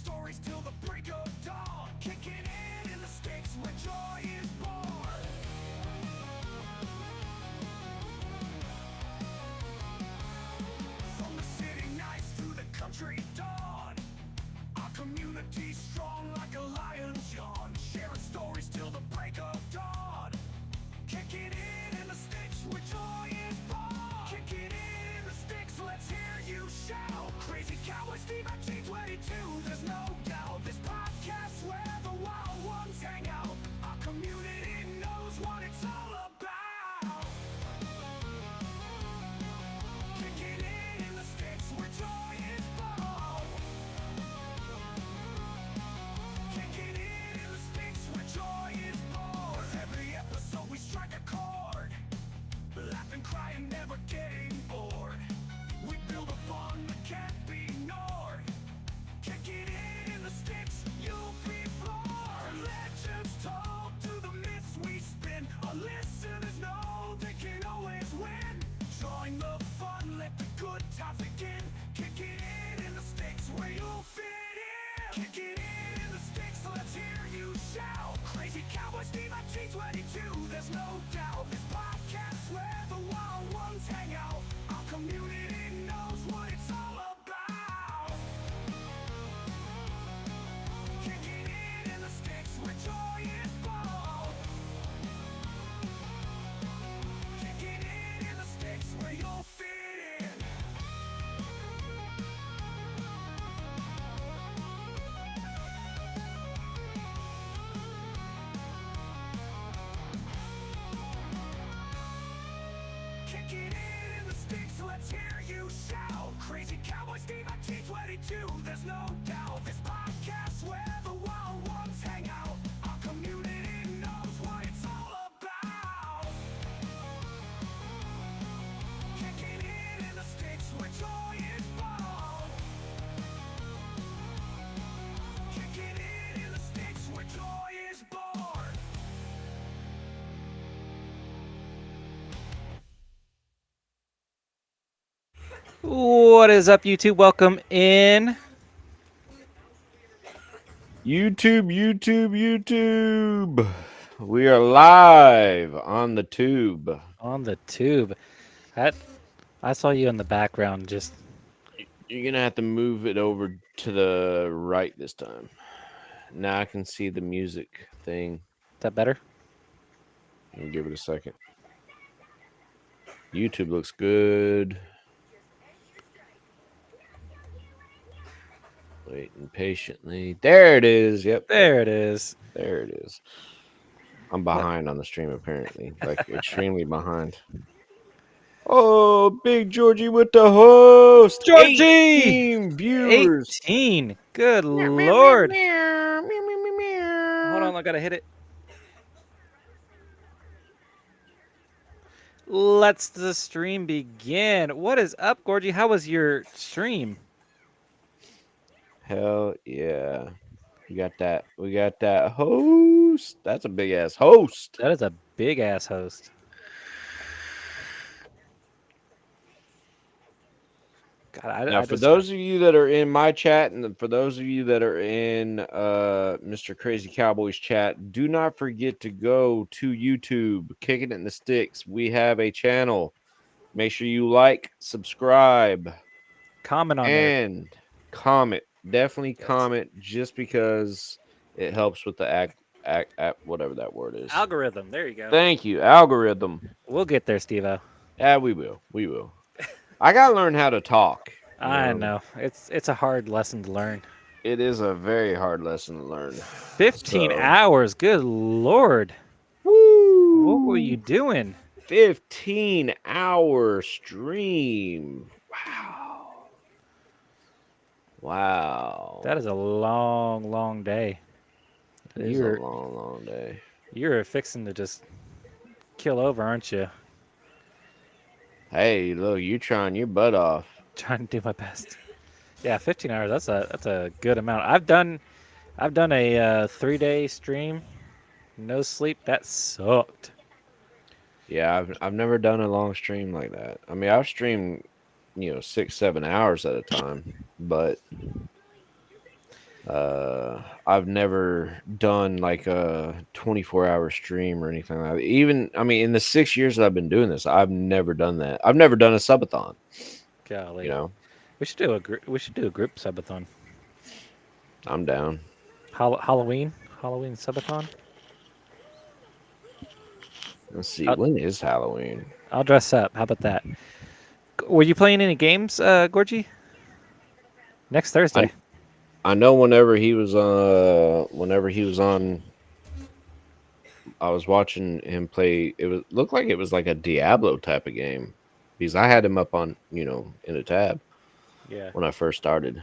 stories till the break of dawn, kicking in the sticks where joy is born. From the city nights to the country dawn, our community's strong like a lion's yawn, sharing stories till the break of dawn, kicking in the sticks where joy is born. Kicking in the sticks, let's hear you shout. Crazy Cowboy Steveopg22, there's no doubt. This podcast where the wild ones hang out. Our community knows what it's all about. Kicking in the sticks where joy is born. Kicking in the sticks where joy is born. With every episode we strike a chord, laughing, crying, never getting bored. We build a bond that can't be ignored. Kick it in the sticks, you'll be floored. Legends told to the myths we spin. Our listeners know they can always win. Join the fun, let the good times begin. Kick it in the sticks where you'll fit in. Kick it in the sticks, let's hear you shout. Crazy Cowboy Steveopg22, there's no doubt. This podcast where the wild ones hang out. Our community knows what it's all about. Kicking in the sticks where joy is born. Kicking in the sticks where you'll fit in. Kicking in the sticks, let's hear you shout. Crazy Cowboy Steveopg22, there's no doubt. This podcast where the wild ones hang out. Our community knows what it's all about. Kicking in the sticks where joy is born. Kicking in the sticks where joy is born. What is up, YouTube? Welcome in. YouTube. We are live on the tube. On the tube. I saw you in the background. Just You're going to have to move it over to the right this time. Now I can see the music thing. is that better? Let me give it a second. YouTube looks good. Waiting patiently. There it is. Yep. There it is. There it is. I'm behind on the stream, apparently. Like, extremely behind. Oh, Big Georgie with the host. Georgie! 18 viewers. 18. Good Lord. Hold on, I gotta hit it. Let's the stream begin. What is up, Georgie? How was your stream? Hell yeah. We got that host. That's a big ass host. That is a big ass host. God, Now, for those of you that are in my chat and for those of you that are in Mr. Crazy Cowboy's chat, do not forget to go to YouTube, Kicking It in the Sticks. We have a channel. Make sure you like, subscribe, comment on and comment. Definitely comment, just because it helps with the whatever that word is. algorithm. There you go. Thank you, algorithm. We'll get there, Steve-O. Yeah, we will. I gotta learn how to talk. I know. It's a hard lesson to learn. It is a very hard lesson to learn. 15 hours. Good Lord. Woo! What were you doing? 15-hour stream. Wow. That is a long, long day. It is a long, long day. You're fixing to just kill over, aren't you? Hey, look, you're trying your butt off. Trying to do my best. Yeah, 15 hours. That's a good amount. I've done a 3-day stream, no sleep. That sucked. Yeah, I've never done a long stream like that. I mean, I've streamed, 6-7 hours at a time, but I've never done like a 24-hour stream or anything like that. Even, I mean, in the 6 years that I've been doing this, I've never done that. I've never done a subathon. You Golly, know, we should do a group subathon. I'm down. Halloween subathon. Let's see, I'll, when is Halloween? I'll dress up. How about that? Were you playing any games, Gorgie? Next I Thursday. I know whenever he was on, I was watching him play. It was looked like it was like a Diablo type of game because I had him up on in a tab Yeah, when I first started.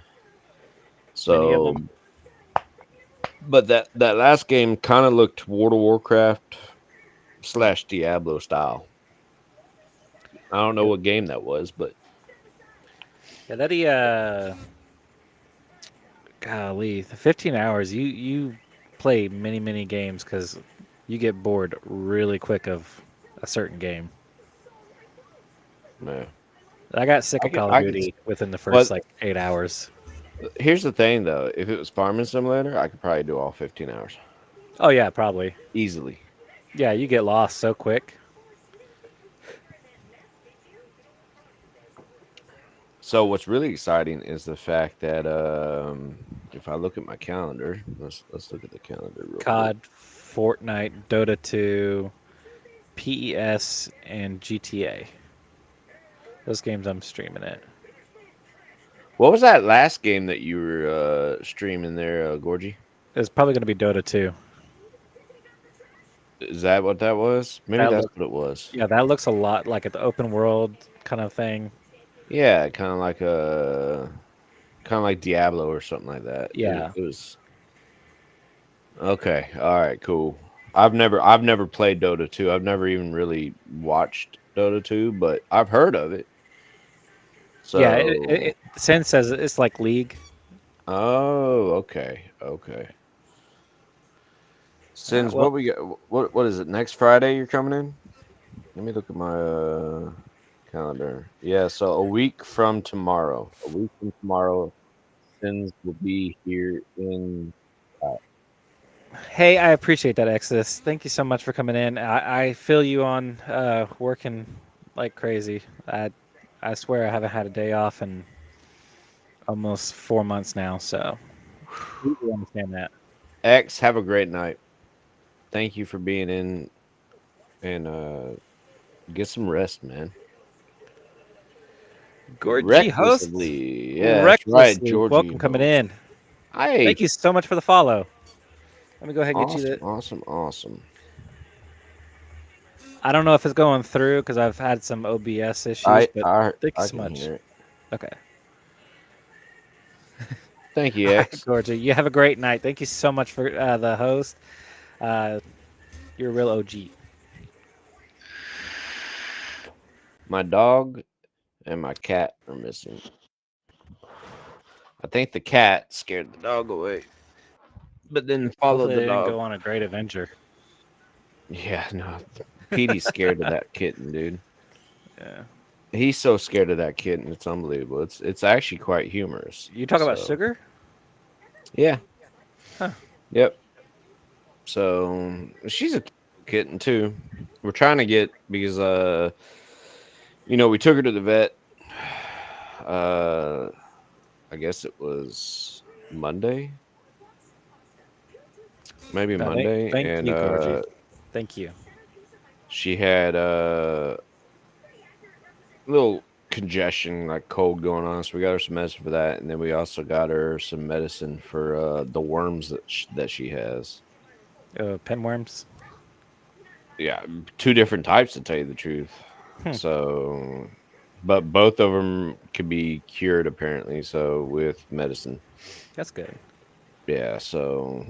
many of So, them. but that last game kind of looked World of Warcraft slash Diablo style. I don't know Yeah, what game that was, but yeah that he golly, the 15 hours. You play many games because you get bored really quick of a certain game. man, I got sick I of could Call of I could. Duty within the first But like 8 hours. here's the thing, though: if it was Farming Simulator, I could probably do all 15 hours Oh yeah, probably. easily. Yeah, you get lost so quick. So what's really exciting is the fact that if I look at my calendar, let's look at the calendar real quick. COD, Fortnite, Dota 2, PES, and GTA. Those games I'm streaming it. What was that last game that you were streaming there, Gorgie? It's probably going to be Dota 2. Is that what that was? Maybe That that's look, what it was. yeah, that looks a lot like an open world kind of thing. Yeah, kind of like Diablo or something like that. Yeah, It was okay. All right, cool. I've never played Dota 2. I've never even really watched Dota 2, but I've heard of it. yeah. So, Sin says it's like League. oh, okay, okay. Sins, Well, what we got? What is it? Next Friday you're coming in? Let me look at my calendar. Yeah, so a week from tomorrow. A week from tomorrow, Sins will be here in. hey, I appreciate that, Exodus. Thank you so much for coming in. I feel you on working like crazy. I swear I haven't had a day off in almost 4 months now, so completely understand that. X, have a great night. Thank you for being in and get some rest, man. Gorgie hosts Recklessly. Yeah, that's right, recklessly. Georgie Welcome coming host. in. Hey, Thank you so much for the follow. Let me go ahead and get you awesome, the. awesome, awesome. I don't know if it's going through because I've had some OBS issues, I but I thank you I so can much. hear it. Okay. Thank you, All right, X. Gorgie. You have a great night. Thank you so much for the host. Uh, you're a real OG. My dog and my cat are missing. I think the cat scared the dog away, but then followed Hopefully, the they didn't dog. go on a great adventure. Yeah, no. Petey's scared of that kitten, dude. Yeah. He's so scared of that kitten. It's unbelievable. It's actually quite humorous. You talk about So, sugar? yeah. Huh. Yep. So, she's a kitten too. We're trying to get because we took her to the vet. Uh I guess it was Monday. Maybe No, Monday, thank and you, Gorgie. Thank you. she had little congestion, like cold going on. So we got her some medicine for that, and then we also got her some medicine for the worms that she has. Pinworms. Yeah, two different types to tell you the truth. Hmm. So, but both of them could be cured apparently. So with medicine, That's good. yeah. So,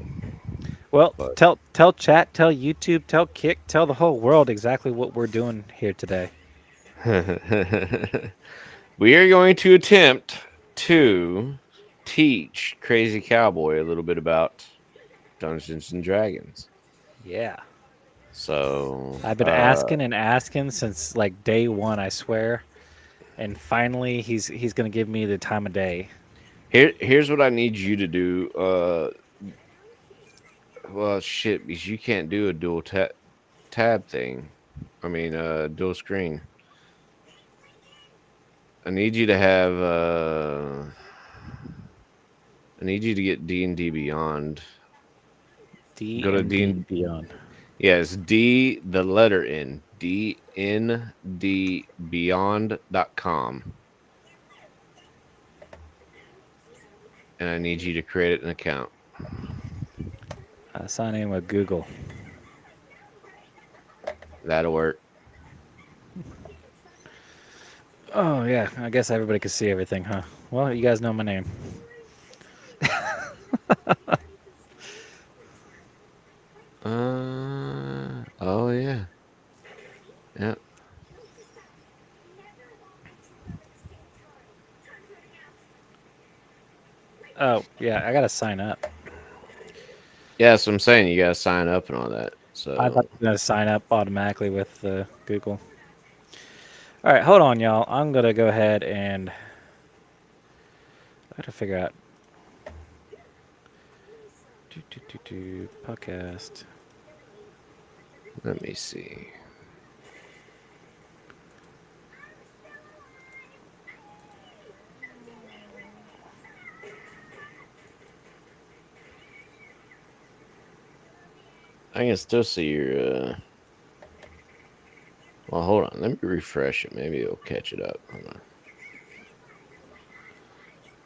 Well, but tell chat, tell YouTube, tell Kick, tell the whole world exactly what we're doing here today. we are going to attempt to teach Crazy Cowboy a little bit about Dungeons and Dragons. Yeah. So, I've been asking and asking since like day one, I swear. And finally he's gonna give me the time of day. Here's what I need you to do. Well, shit, because you can't do a dual tab thing. I mean, dual screen. I need you to have. I need you to get D&D Beyond. D Go to and D. D Beyond. Yeah, it's D, the letter N. DNDBeyond.com. And I need you to create an account. Sign in with Google. That'll work. Oh yeah, I guess everybody can see everything, huh? Well, you guys know my name. Oh yeah. Yep. Oh yeah, I gotta sign up. Yeah, that's what I'm saying. You gotta sign up and all that. I thought So you were gonna sign up automatically with Google. All right, hold on, y'all. I'm gonna go ahead and I gotta figure out. Podcast. let me see. I can still see your well, hold on. Let me refresh it. Maybe it'll catch it up. Hold on.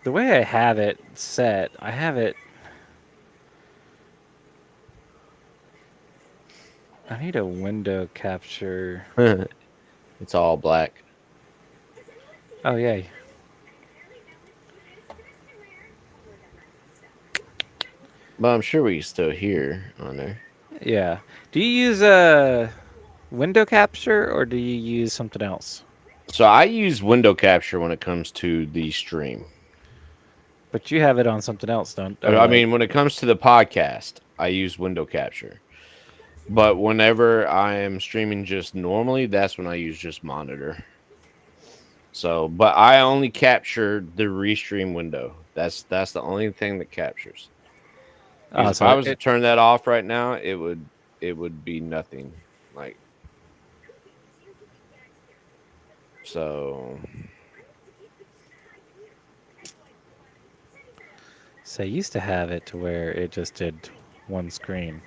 The way I have it set, I have it. I need a window capture. It's all black. Oh yeah, But I'm sure we can still hear on there. yeah. Do you use a window capture or do you use something else? So I use window capture when it comes to the stream. But you have it on something else, don't? I mean, when it comes to the podcast, I use window capture. But whenever I am streaming just normally, that's when I use just monitor. So, but I only capture the restream window. That's the only thing that captures. Because oh, if so I was to turn that off right now, it would be nothing. Like so. I used to have it to where it just did one screen.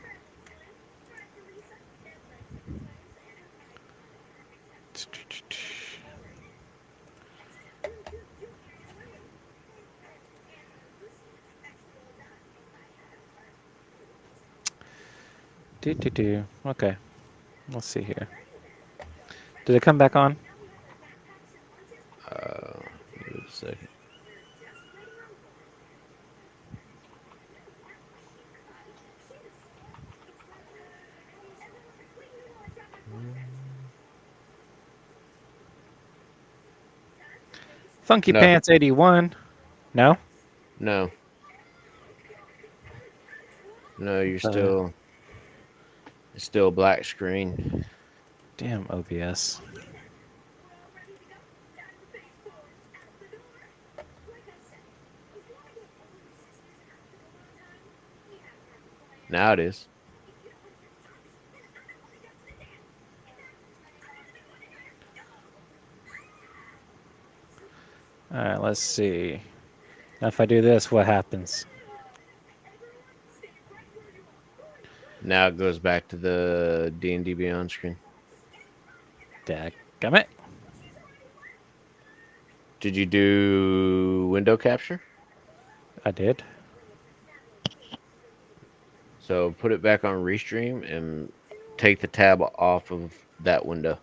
Okay, let's see here. Did it come back on? Give it a second. Funky No, Pants 81. No? no, no. You're Uh, still it's still black screen. Damn OBS. Now it is. Alright, let's see. Now if I do this, what happens? Now it goes back to the D&D Beyond screen. Dadgummit. Did you do window capture? I did. So put it back on restream and take the tab off of that window.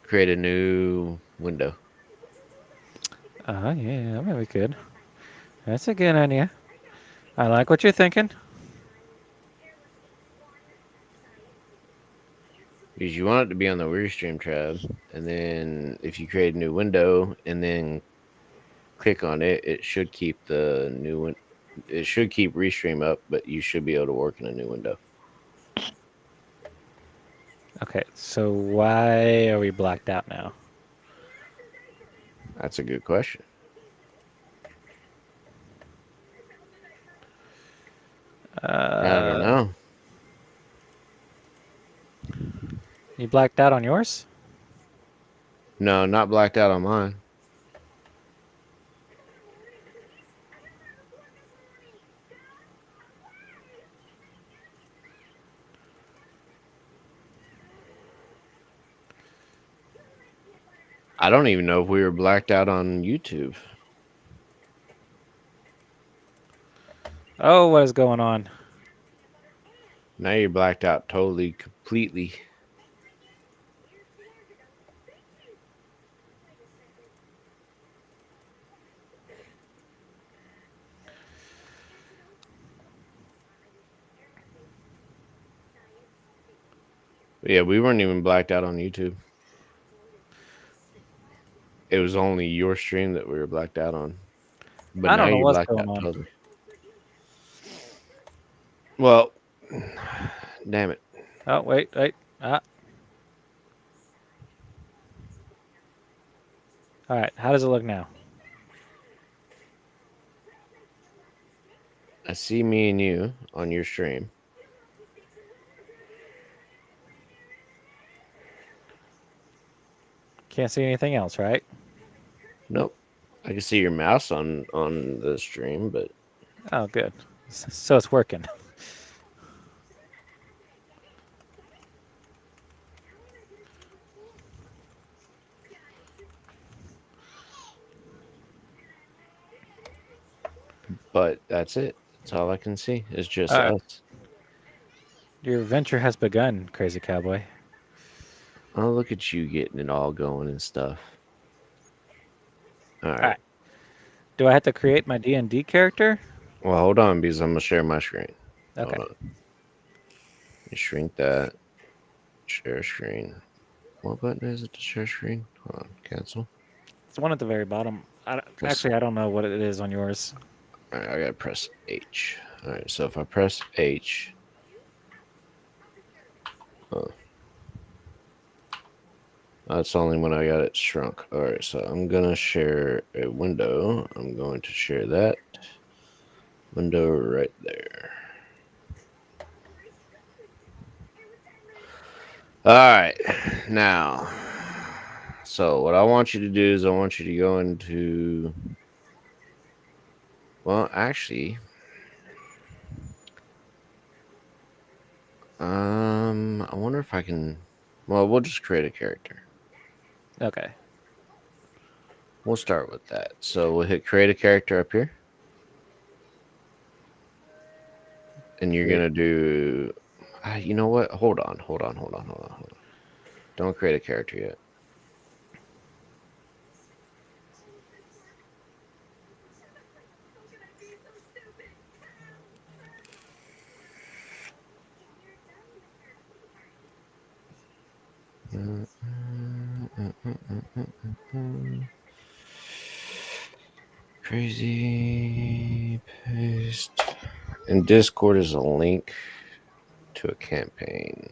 Create a new window. Yeah, that might be good. That's a good idea. I like what you're thinking. Because you want it to be on the restream tab, and then if you create a new window and then click on it, it should keep the new one. It should keep restream up, but you should be able to work in a new window. Okay, so why are we blacked out now? That's a good question. I don't know. You blacked out on yours? No, not blacked out on mine. I don't even know if we were blacked out on YouTube. Oh, what is going on? Now you're blacked out totally, completely. Yeah, we weren't even blacked out on YouTube. It was only your stream that we were blacked out on. But I now don't know you're what's blacked going out on. totally. Well, damn it. Oh, wait. Ah. All right. How does it look now? I see me and you on your stream. Can't see anything else, right? Nope. I can see your mouse on the stream, but Oh, good. So it's working. that's it. That's all I can see. It's just All right. us. Your venture has begun, Crazy Cowboy. Oh, look at you getting it all going and stuff. All All right. right. Do I have to create my D&D character? Well, hold on, because I'm gonna share my screen. Okay. Hold on. You shrink that. Share screen. What button is it to share screen? Hold on. Cancel. It's one at the very bottom. Actually, I don't know what it is on yours. All right, I gotta press H. All right, so if I press H, that's only when I got it shrunk. All right, so I'm gonna share a window. I'm going to share that window right there. All right, now, so what I want you to do is I want you to go into, well, actually, I wonder if I can, well, we'll just create a character. Okay. We'll start with that. So we'll hit create a character up here. And you're going to do, you know what? Hold on. Don't create a character yet. Crazy paste. And Discord is a link to a campaign.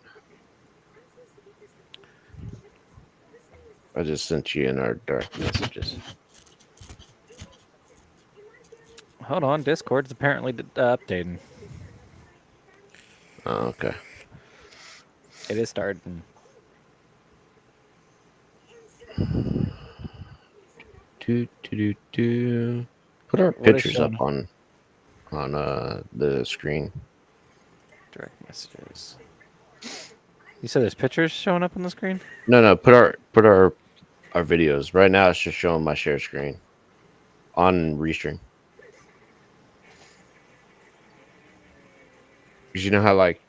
I just sent you in our dark messages. Hold on. Discord's apparently updating. Oh, okay. It is starting. Put our What is pictures up showing? on the screen. Direct messages. You said there's pictures showing up on the screen? No. Put our videos. Right now it's just showing my share screen on Restream. Because you know how like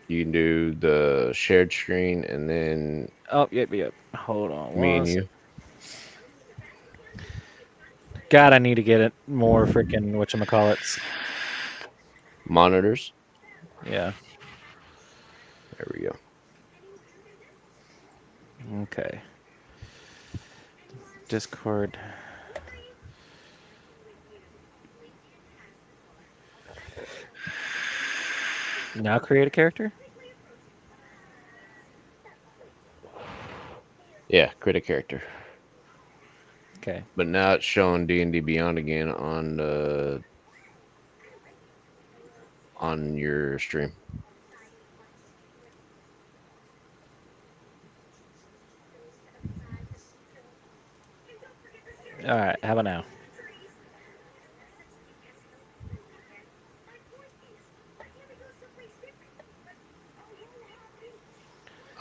you can do the shared screen and then Oh, yep. Hold on. me and you. God, I need to get it more freaking whatchamacallits. Monitors. Yeah. There we go. Okay. Discord. Now create a character? Yeah, create a character. Okay. But now it's showing D&D Beyond again on the on your stream. All right, how about now?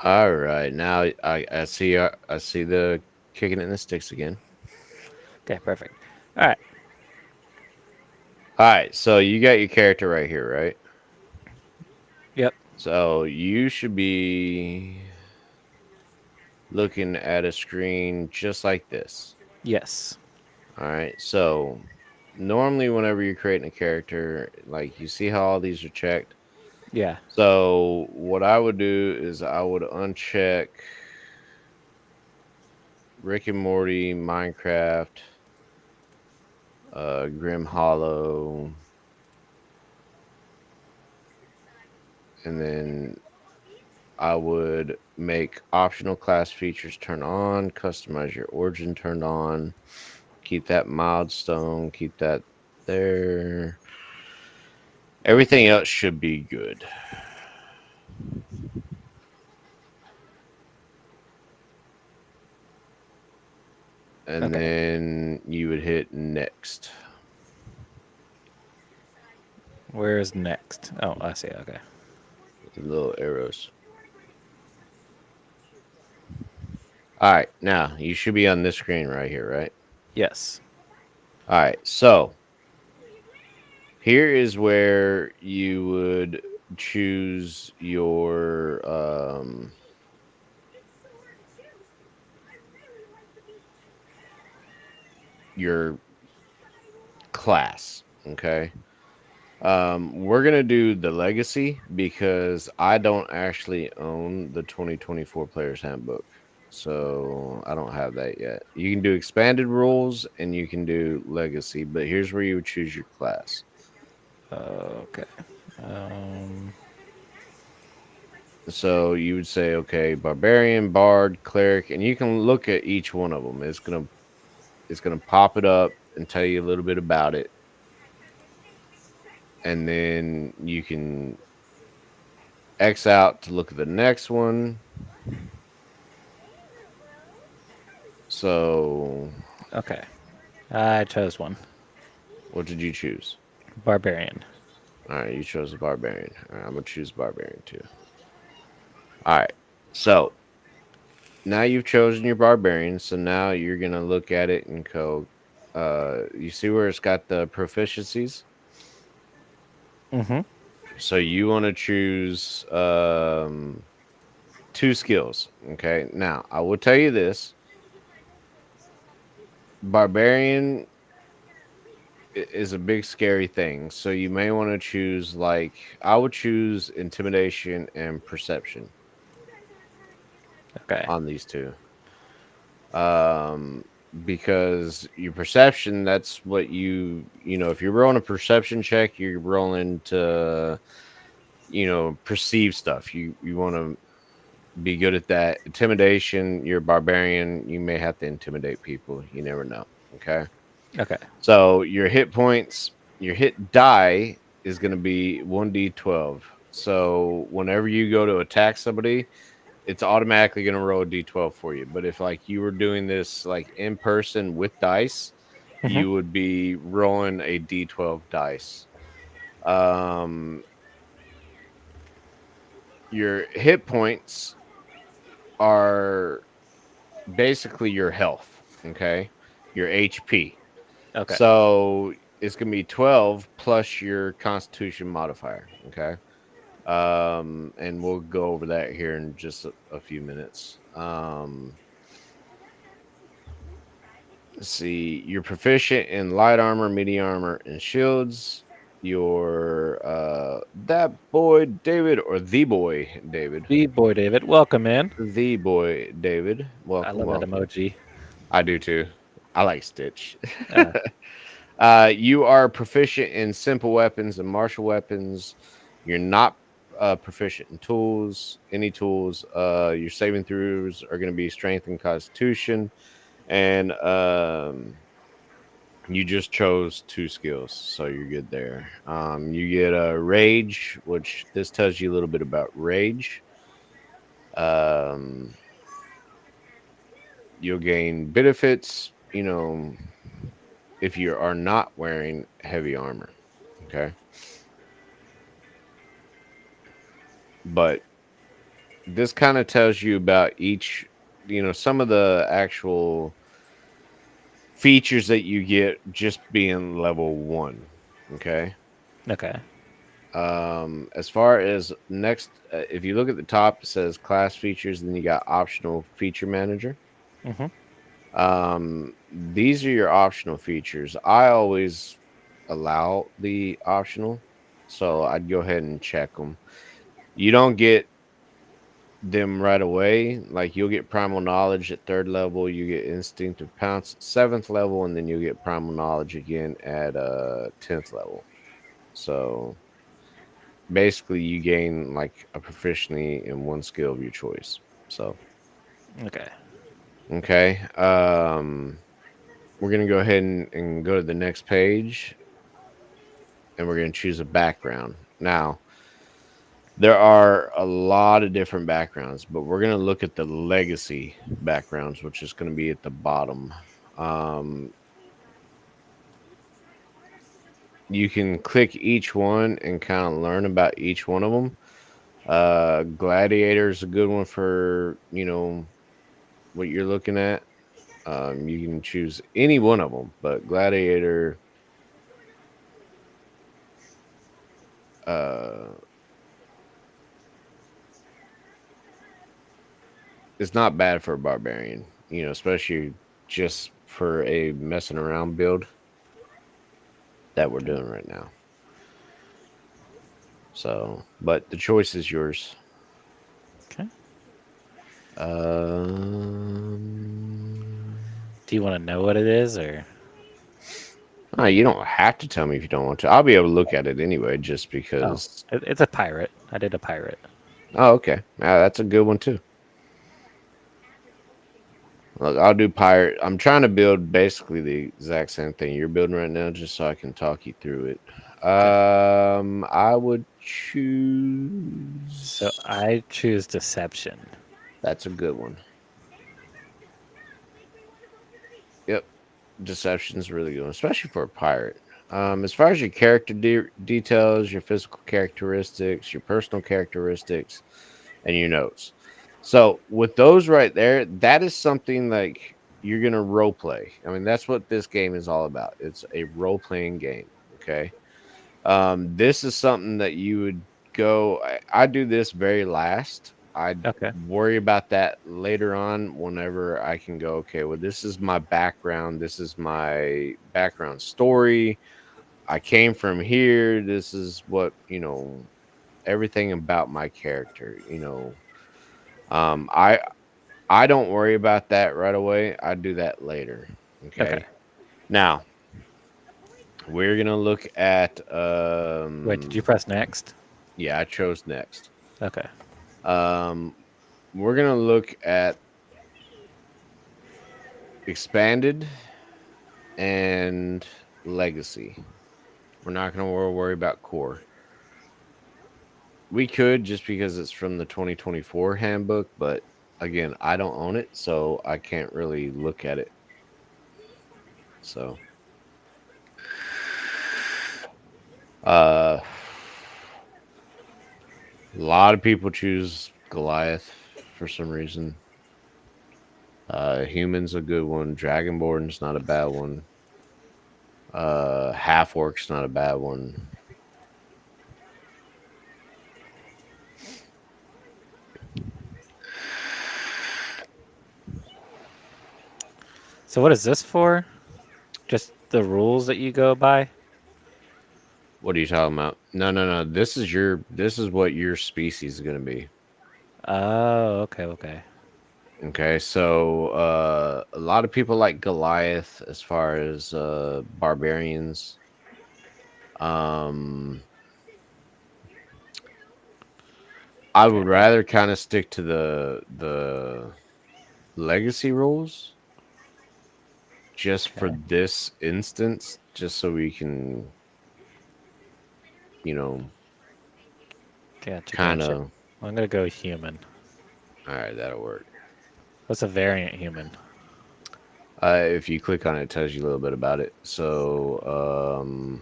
All right, now I see the kicking it in the sticks again. Okay, perfect. All right. All right, so you got your character right here, right? Yep. So you should be looking at a screen just like this. Yes. All right, so normally whenever you're creating a character, like you see how all these are checked. Yeah. So what I would do is I would uncheck Rick and Morty, Minecraft, Grim Hollow, and then I would make optional class features turn on, customize your origin turned on, keep that milestone, keep that there. Everything else should be good. And Okay. then you would hit next. Where is next? Oh, I see. Okay. The little arrows. All right, now you should be on this screen right here, right? Yes. All right, so here is where you would choose your class. Okay. We're gonna do the legacy because I don't actually own the 2024 Players Handbook, so I don't have that yet. You can do expanded rules and you can do legacy, but here's where you would choose your class. Okay. Um. So you would say, okay, barbarian, bard, cleric, and you can look at each one of them. It's gonna pop it up and tell you a little bit about it, and then you can X out to look at the next one. So, Okay. I chose one. what did you choose? Barbarian. All right, you chose a barbarian. All right, I'm gonna choose barbarian too. All right, so now you've chosen your barbarian. So now you're gonna look at it and go. You see where it's got the proficiencies. Mm-hmm. So you want to choose two skills. Okay. Now I will tell you this: barbarian is a big scary thing. So you may want to choose like I would choose intimidation and perception Okay. on these two. Um because your perception, that's what if you're rolling a perception check, you're rolling to perceive stuff. You want to be good at that. Intimidation, you're a barbarian, you may have to intimidate people, you never know. Okay. Okay. So your hit points, your hit die is going to be 1d12. So whenever you go to attack somebody, it's automatically going to roll a d12 for you. But if like you were doing this like in person with dice, Mm-hmm. you would be rolling a d12 dice. Um your hit points are basically your health, okay? Your HP. Okay. So it's gonna be 12 plus your constitution modifier, okay? And we'll go over that here in just a few minutes. Let's see, you're proficient in light armor, medium armor, and shields. You're that boy David, or the boy David. B boy David, welcome in. The boy David. I Welcome, love that welcome. emoji. I do too. I like Stitch. Uh, You are proficient in simple weapons and martial weapons. You're not proficient in tools, any tools. Your saving throws are going to be strength and constitution. And You just chose two skills, so you're good there. You get a rage, which this tells you a little bit about rage. Um, you'll gain benefits, if you are not wearing heavy armor. Okay. But this kind of tells you about each, some of the actual features that you get just being level one. Okay. Okay. As far as next, if you look at the top, it says class features, then you got optional feature manager. Mm-hmm. These are your optional features. I always allow the optional, so I'd go ahead and check them. You don't get them right away. Like you'll get primal knowledge at third level, you get instinctive pounce at seventh level, and then you'll get primal knowledge again at 10th level. So basically you gain like a proficiency in one skill of your choice. So Okay. okay. We're gonna go ahead and go to the next page, and we're gonna choose a background. Now there are a lot of different backgrounds, but we're gonna look at the legacy backgrounds, which is gonna be at the bottom. Um, you can click each one and kind of learn about each one of them. Gladiator is a good one for what you're looking at. You can choose any one of them, but Gladiator uh, is not bad for a barbarian, especially just for a messing around build that we're Okay. doing right now. So, but the choice is yours. Okay. Um, Do you want to know what it is, or? you don't have to tell me if you don't want to. I'll be able to look at it anyway, just Oh, because. it's a pirate. I did a pirate. Oh, okay. That's a good one too. Look, I'll do pirate. I'm trying to build basically the exact same thing you're building right now, just so I can talk you through it. Okay. I would So choose. I choose deception. That's a good one. Yep, deception's a really good one, especially for a pirate. As far as your character details, your physical characteristics, your personal characteristics, and your notes. So with those right there, that is something like you're gonna role play. I mean, that's what this game is all about. It's a role playing game. Okay. This is something that you would go. I do this very last. I Okay. worry about that later on whenever I can go, okay, well, this is my background. This is my background story. I came from here. This is what, everything about my character, Um, I I don't worry about that right away. I do that later. Okay. Okay. Now we're gonna look at Wait, did you press next? yeah, I chose next. Okay. Um, we're gonna look at expanded and legacy. We're not gonna worry about core. We could just because it's from the 2024 handbook, but again, I don't own it, so I can't really look at it. So, a lot of people choose Goliath for some reason. Human's a good one. Dragonborn's not a bad one. Half orc's not a bad one. So what is this for? Just the rules that you go by? What are you talking about? No, no, no. This is what your species is gonna be. Oh, okay, okay. Okay, so a lot of people like Goliath as far as barbarians. Um, I Okay. would rather kind of stick to the legacy rules just for Okay. this instance, just so we can, you know, Gotcha, kind gotcha. of. I'm gonna go human. All right, that'll work. What's a variant human? If you click on it, it tells you a little bit about it. So,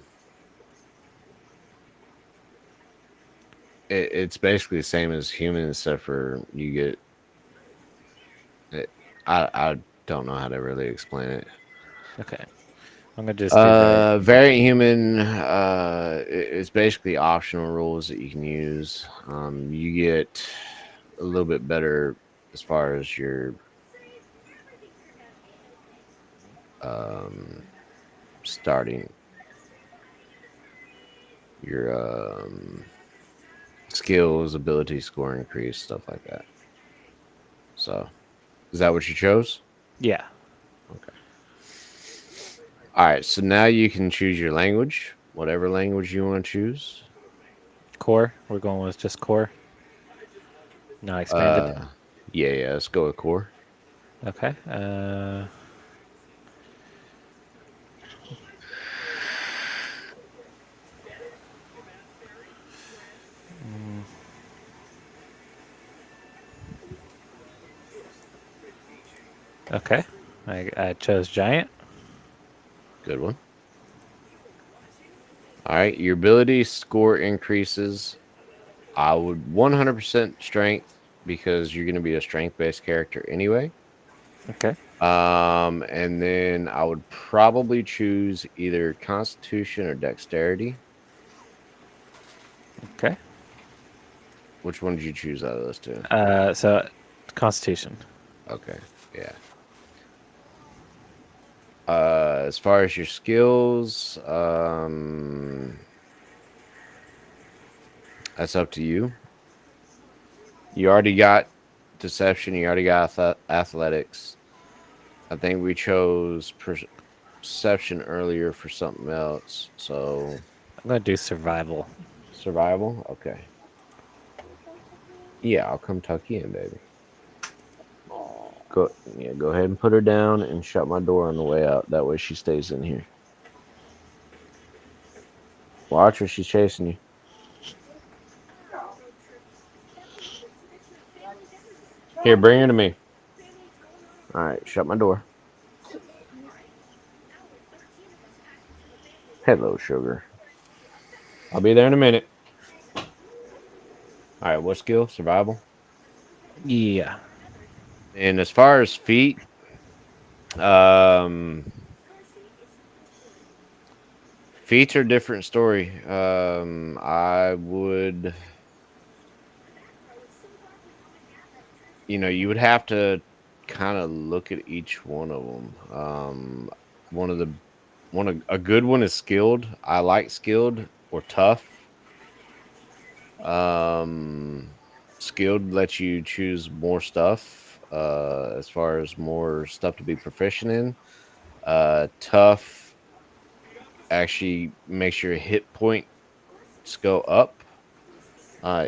it's basically the same as human, except for you get. It, I don't know how to really explain it. Okay. I'm gonna just do variant human. Variant human. It's basically optional rules that you can use. You get a little bit better as far as your um, starting your skills, ability score increase, stuff like that. So, is that what you chose? Yeah. Okay. All right. So now you can choose your language, whatever language you want to choose. Core. We're going with just core. Not expanded. Uh, yeah. Let's go with core. Okay. Okay. I chose giant. Good one. All right. Your ability score increases. I would 100% strength because you're going to be a strength based character anyway. Okay. And then I would probably choose either Constitution or Dexterity. Okay. Which one did you choose out of those two? So Constitution. Okay, yeah. As far as your skills, that's up to you. You already got Deception. You already got Athletics. I think we chose Perception earlier for something else. So I'm gonna do survival. Survival. Okay. Yeah, I'll come tuck you in, baby. Go ahead and put her down and shut my door on the way out. That way she stays in here. Watch her, she's chasing you. Here, bring her to me. All right, shut my door. Hello, sugar. I'll be there in a minute. All right, what skill? Survival. Yeah. And as far as feet, um, feet are a different story. I would, you would have to kind of look at each one of them. One of the a good one is skilled. I like skilled or tough. Um, skilled lets you choose more stuff. As far as more stuff to be proficient in. Tough actually makes your hit points go up.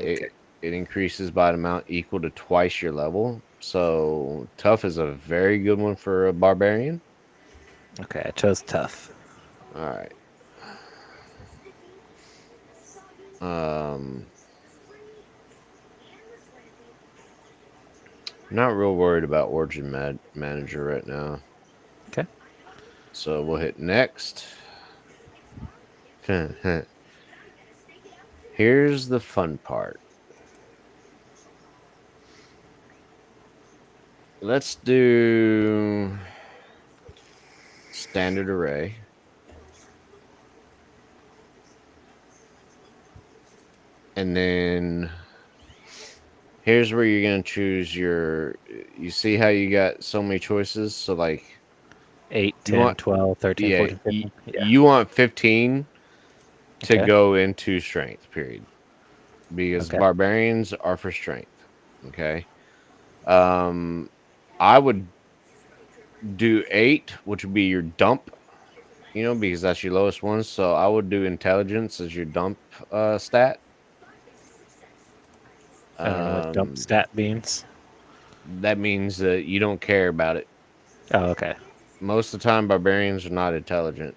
Okay. It increases by an amount equal to twice your level. So tough is a very good one for a barbarian. Okay. I chose tough. All right. Um, not real worried about Origin Manager right now. Okay. So we'll hit next. Here's the fun part. Let's do standard array. And then here's where you're going to choose you see how you got so many choices? So like 8, you 10, want 12, 13, yeah, 14, 15. Yeah. you want 15 to Okay. go into strength, period. Because Okay. barbarians are for strength. Okay. Um I would do 8, which would be your dump, because that's your lowest one. So I would do intelligence as your dump stat. I don't know what dump Um stat means. that means that you don't care about it. Oh, okay. most of the time, barbarians are not intelligent.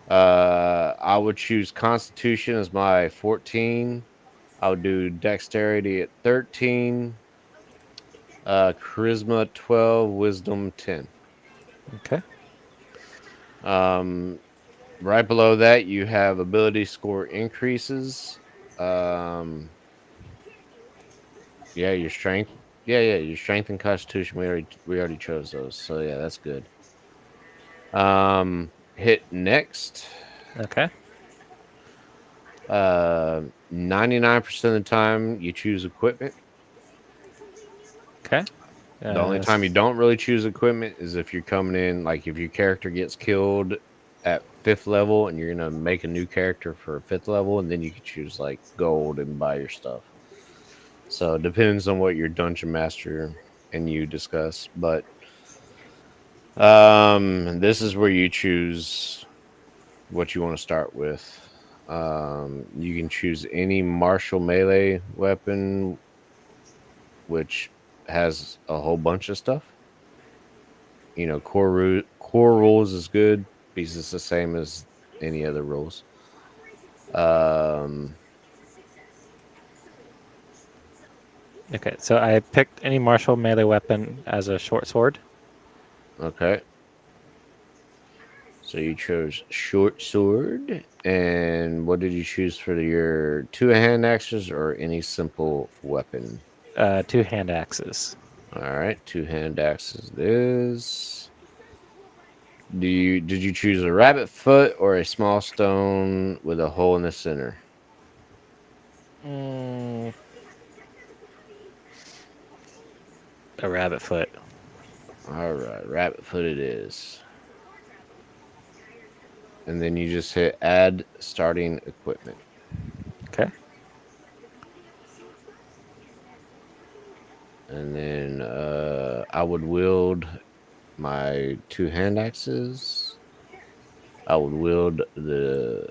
I would choose Constitution as my 14. I would do Dexterity at 13, Charisma 12, Wisdom 10. Okay. Um, right below that, you have ability score increases. Um, yeah, your strength. Yeah, your strength and Constitution. We already chose those, so yeah, that's good. Hit next. Okay. 99% of the time you choose equipment. Okay. The only time you don't really choose equipment is if you're coming in, like if your character gets killed at 5th level and you're gonna make a new character for 5th level, and then you can choose like gold and buy your stuff. So it depends on what your dungeon master and you discuss. But this is where you choose what you want to start with. You can choose any martial melee weapon, which has a whole bunch of stuff. You know, core rules is good because it's the same as any other rules. Um, Okay. So I picked any martial melee weapon as a short sword. okay. So you chose short sword, and what did you choose for your two-hand axes or any simple weapon? 2 hand axes. All right, two-hand axes. It is. Did you choose a rabbit foot or a small stone with a hole in the center? Mm, a rabbit foot. All right, rabbit foot it is. And then you just hit add starting equipment. Okay. And then I would wield my two-hand axes. I would wield the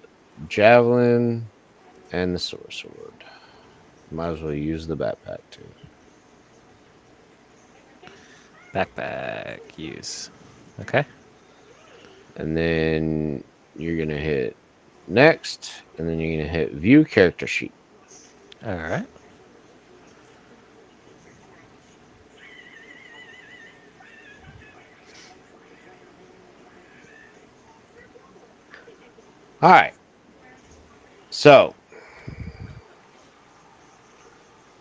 javelin and the sword. Might as well use the backpack too. Backpack use. Okay. And then you're gonna hit next, and then you're gonna hit view character sheet. All right. All right. So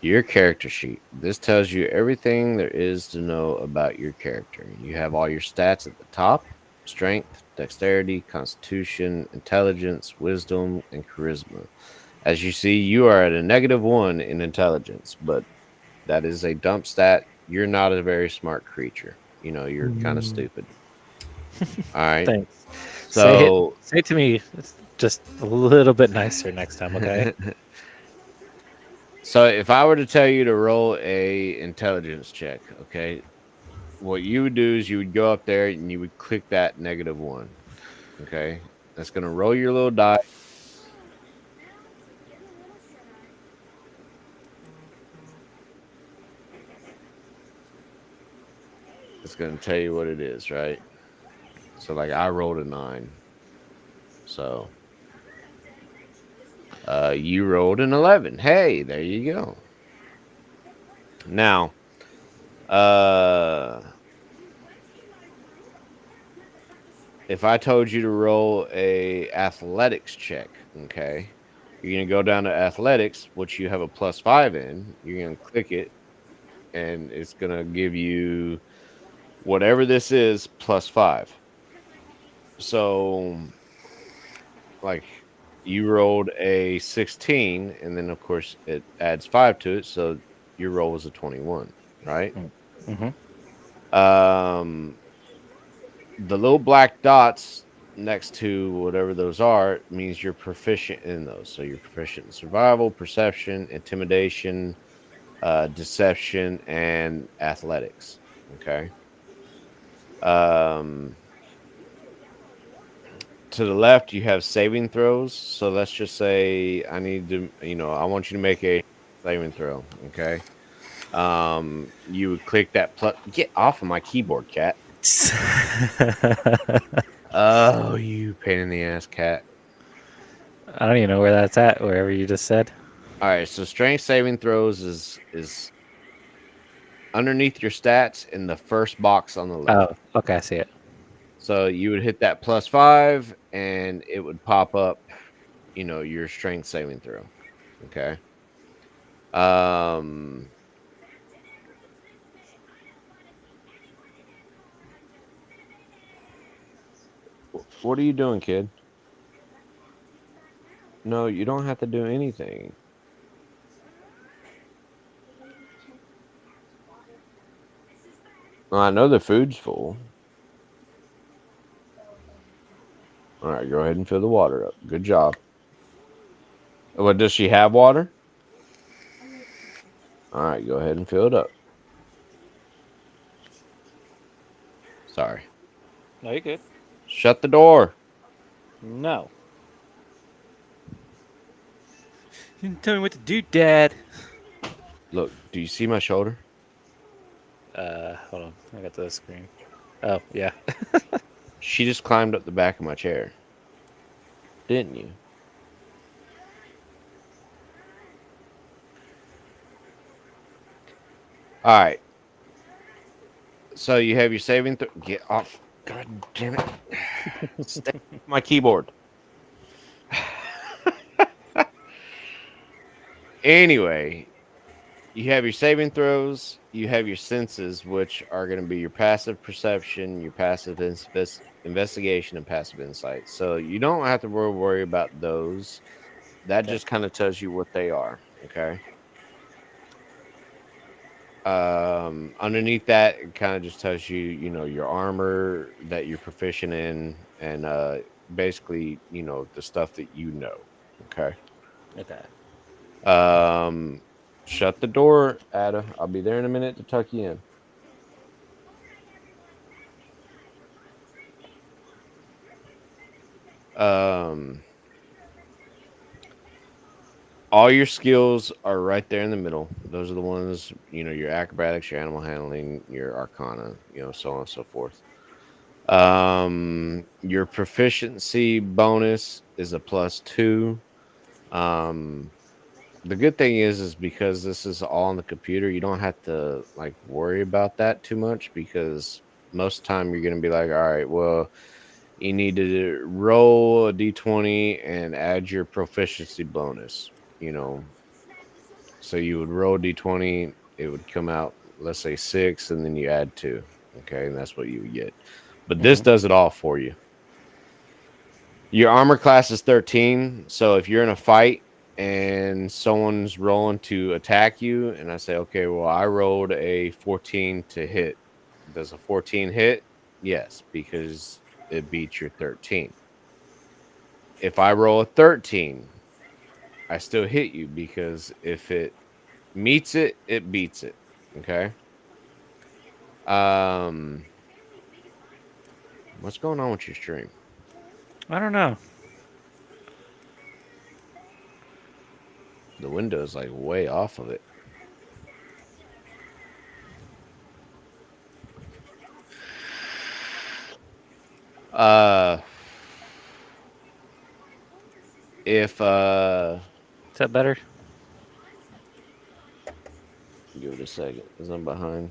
your character sheet. This tells you everything there is to know about your character. You have all your stats at the top: strength, dexterity, constitution, intelligence, wisdom, and charisma. As you see, you are at a -1 in intelligence, but that is a dump stat. You're not a very smart creature. You know, you're kind of Mm, stupid. All right. thanks. Say it. So Say it to me just a little bit nicer next time. Okay. so if I were to tell you to roll a intelligence check, okay, what you would do is you would go up there and you would click that -1. Okay. That's gonna roll your little die. It's gonna tell you what it is, right? So like I rolled a 9. So you rolled an 11. Hey, there you go. Now, uh if I told you to roll a athletics check, okay, you're gonna go down to athletics, which you have a +5 in. You're gonna click it, and it's gonna give you whatever this is +5. So, like, you rolled a 16, and then of course it adds 5 to it, so your roll was a 21, right? Mm-hmm. Um, the little black dots next to whatever those are means you're proficient in those. So you're proficient in survival, perception, intimidation, deception, and athletics. Okay. Um, to the left, you have saving throws. So let's just say I need to, I want you to make a saving throw. Okay. You would click that plus. Get off of my keyboard, cat. Oh, you pain in the ass cat. I don't even know where that's at. Wherever you just said. All right, so strength saving throws is underneath your stats in the first box on the left. Oh, okay, I see it. So you would hit that +5 and it would pop up, your strength saving throw. Okay. Um what are you doing, kid? No, you don't have to do anything. Well, I know the food's full. All right, go ahead and fill the water up. Good job. What, does she have water? All right, go ahead and fill it up. Sorry. No, you're good. Shut the door. No. You didn't tell me what to do, Dad. Look, do you see my shoulder? Hold on. I got the screen. Oh, yeah. She just climbed up the back of my chair. Didn't you? All right. So you have your saving get off. God damn it. Stay off my keyboard. Anyway, you have your saving throws, you have your senses, which are going to be your passive perception, your passive investigation, and passive insight. So you don't have to worry about those. That Okay. just kind of tells you what they are. Okay. Underneath that, it kind of just tells you, your armor that you're proficient in, and basically, the stuff that you know. Okay. Okay. Shut the door, Ada. I'll be there in a minute to tuck you in. All your skills are right there in the middle. Those are the ones, your acrobatics, your animal handling, your arcana, so on and so forth. Your proficiency bonus is a +2. The good thing is because this is all on the computer, you don't have to like worry about that too much, because most of the time you're going to be like, all right, well, you need to roll a d20 and add your proficiency bonus, so you would roll d20, it would come out, let's say 6, and then you add 2. Okay, and that's what you would get. But this Mm-hmm. does it all for you. Your armor class is 13. So if you're in a fight and someone's rolling to attack you, and I say, okay, well, I rolled a 14 to hit. Does a 14 hit? Yes, because it beats your 13. If I roll a 13, I still hit you, because if it meets it, it beats it. Okay. Um, what's going on with your stream? I don't know. The window is like way off of it. Uh, if Is that better? give it a second, because I'm behind.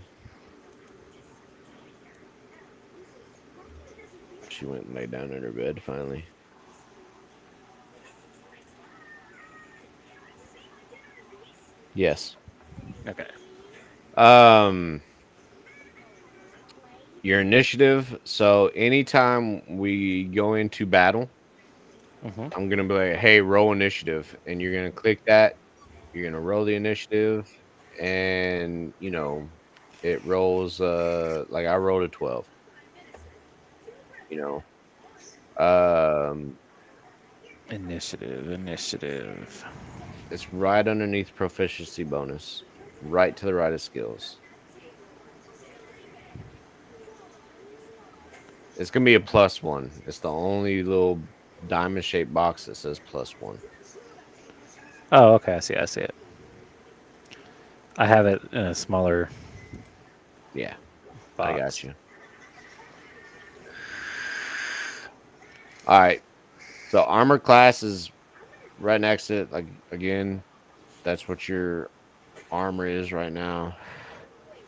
She went and lay down in her bed finally. Yes. Okay. Um, your initiative. So anytime we go into battle, Mm-hmm. I'm gonna be like, "Hey, roll initiative," and you're gonna click that. You're gonna roll the initiative, and it rolls. Like I rolled a 12. You know, um, Initiative. it's right underneath proficiency bonus, right to the right of skills. It's gonna be a +1. It's the only little diamond shaped box that says +1. Oh, okay. I see. I see it. I have it in a smaller Yeah, I got box. you. All right. So armor class is right next to it. Like again, that's what your armor is right now.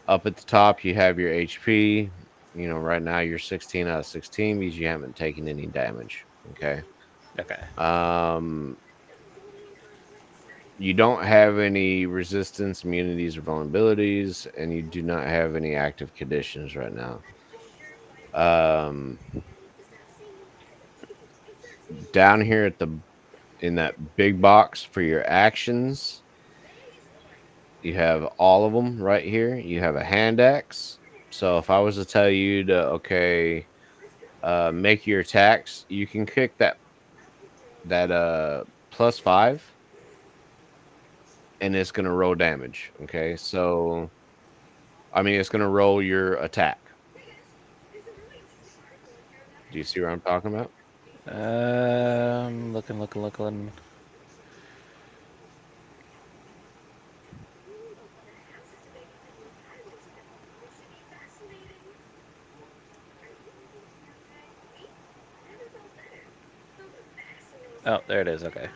Up at the top, you have your HP. You know, right now you're 16 out of 16 because you haven't taken any damage. Okay. Okay. Um, you don't have any resistance, immunities, or vulnerabilities, and you do not have any active conditions right now. Um, down here at the in that big box for your actions, you have all of them right here. You have a hand axe. So if I was to tell you to okay, make your attacks, you can kick that +5 and it's gonna roll damage. Okay. So I mean it's gonna roll your attack. Do you see what I'm talking about? Looking. Oh, there it is. Okay.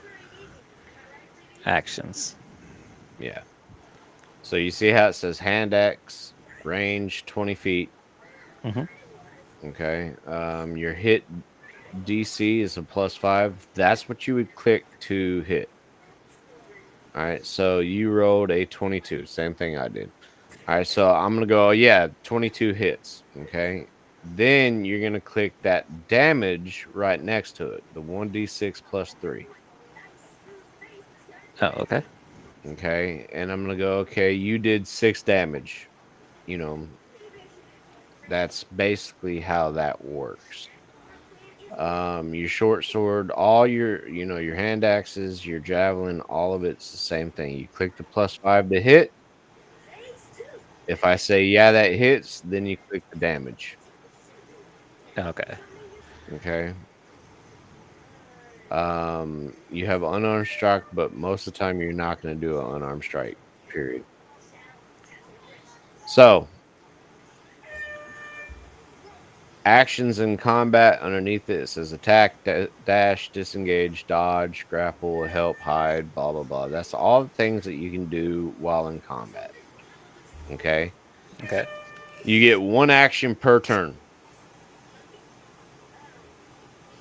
Actions. Yeah. So you see how it says hand axe, range 20 feet. Mm-hmm. Okay. Your hit DC is a +5. That's what you would click to hit. All right. So you rolled a 22. Same thing I did. All right. So I'm going to go, yeah, 22 hits. Okay. Then you're going to click that damage right next to it, the 1d6 +3. Oh, okay. Okay. And I'm going to go, okay, you did 6 damage. You know, that's basically how that works. Your short sword, all your, your hand axes, your javelin, all of it's the same thing. You click the +5 to hit. If I say, yeah, that hits, then you click the damage. Okay. Okay. You have unarmed strike, but most of the time you're not going to do an unarmed strike, period. So, actions in combat underneath it, it says attack, dash, disengage, dodge, grapple, help, hide, blah, blah, blah. That's all the things that you can do while in combat. Okay. Okay. You get one action per turn,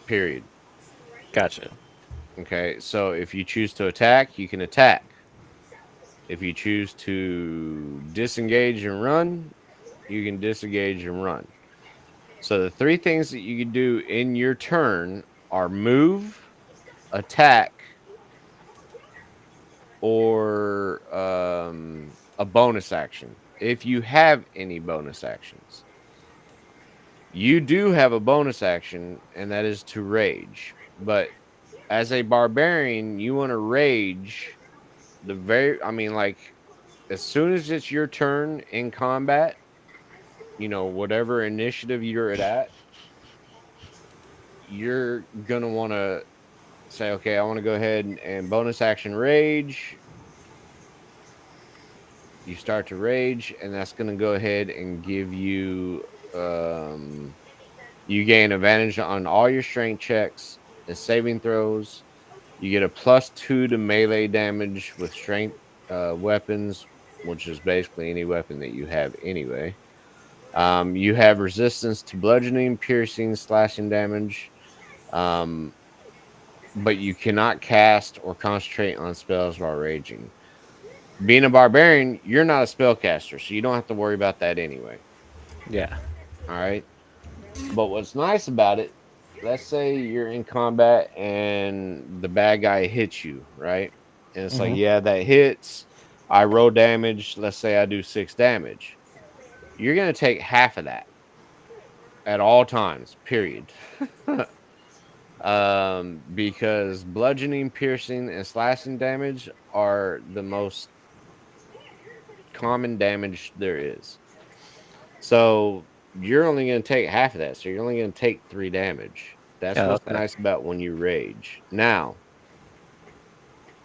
period. Gotcha. Okay. So if you choose to attack, you can attack. If you choose to disengage and run, you can disengage and run. So the three things that you can do in your turn are move, attack, or a bonus action. If you have any bonus actions, you do have a bonus action, and that is to rage. But as a barbarian, you want to rage I mean, like, as soon as it's your turn in combat, whatever initiative you're at, you're going to want to say, okay, I want to go ahead and bonus action rage. You start to rage, and that's going to go ahead and give you, you gain advantage on all your strength checks and saving throws. You get a +2 to melee damage with strength weapons, which is basically any weapon that you have anyway. You have resistance to bludgeoning, piercing, slashing damage, um, but you cannot cast or concentrate on spells while raging. Being a barbarian, you're not a spellcaster, so you don't have to worry about that anyway. Yeah. All right. But what's nice about it, let's say you're in combat and the bad guy hits you, right? And it's like, Mm-hmm. yeah, that hits. I roll damage. Let's say I do 6 damage. You're going to take half of that at all times, period. Because bludgeoning, piercing, and slashing damage are the most common damage there is. So you're only going to take half of that. So you're only going to take 3 damage. That's Oh, what's okay. nice about when you rage. Now,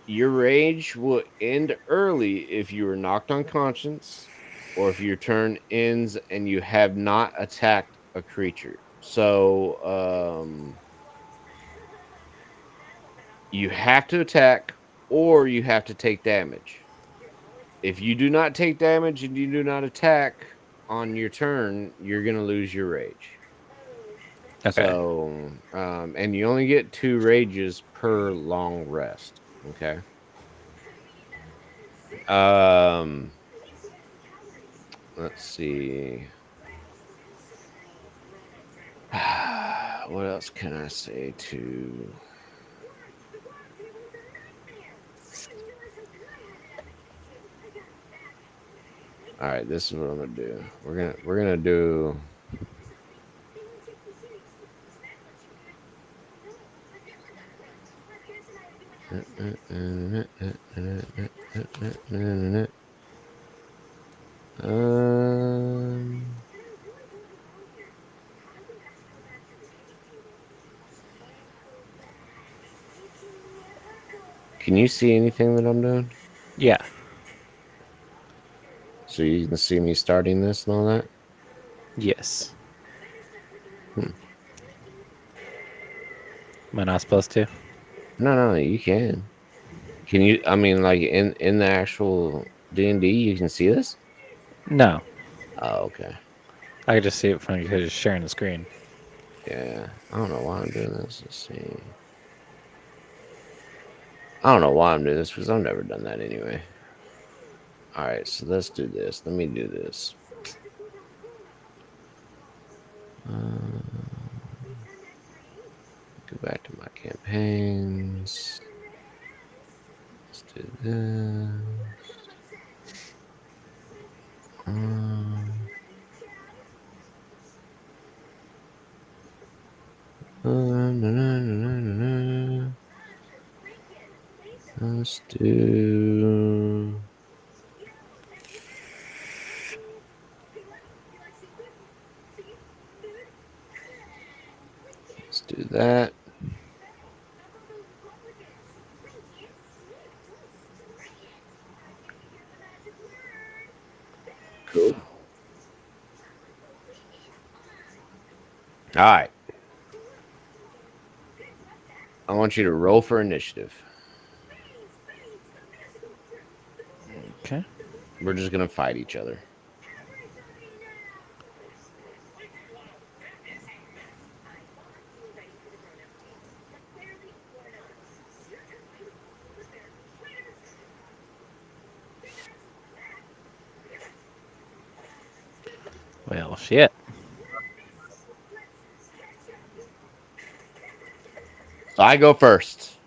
your rage will end early if you are knocked unconscious or if your turn ends and you have not attacked a creature. So, You have to attack or you have to take damage. If you do not take damage and you do not attack on your turn, you're going to lose your rage. Okay. So, and you only get 2 rages per long rest. Okay. Um, let's see. What else can I say to? All right, this is what I'm gonna do. We're gonna do. Um, can you see anything that I'm doing? Yeah. So you can see me starting this and all that? Yes. Hmm. Am I not supposed to? No, you can. Can you? I mean, like in the actual D&D, you can see this. No. Oh, okay. I can just see it from because you're sharing the screen. Yeah. I don't know why I'm doing this. Let's see. I don't know why I'm doing this because I've never done that anyway. All right, so let's do this. Let me do this. Go back to my campaigns. Let's do this. Let's do. Let's do that. Cool. All right. I want you to roll for initiative. Okay. We're just gonna fight each other. Well, shit. So I go first.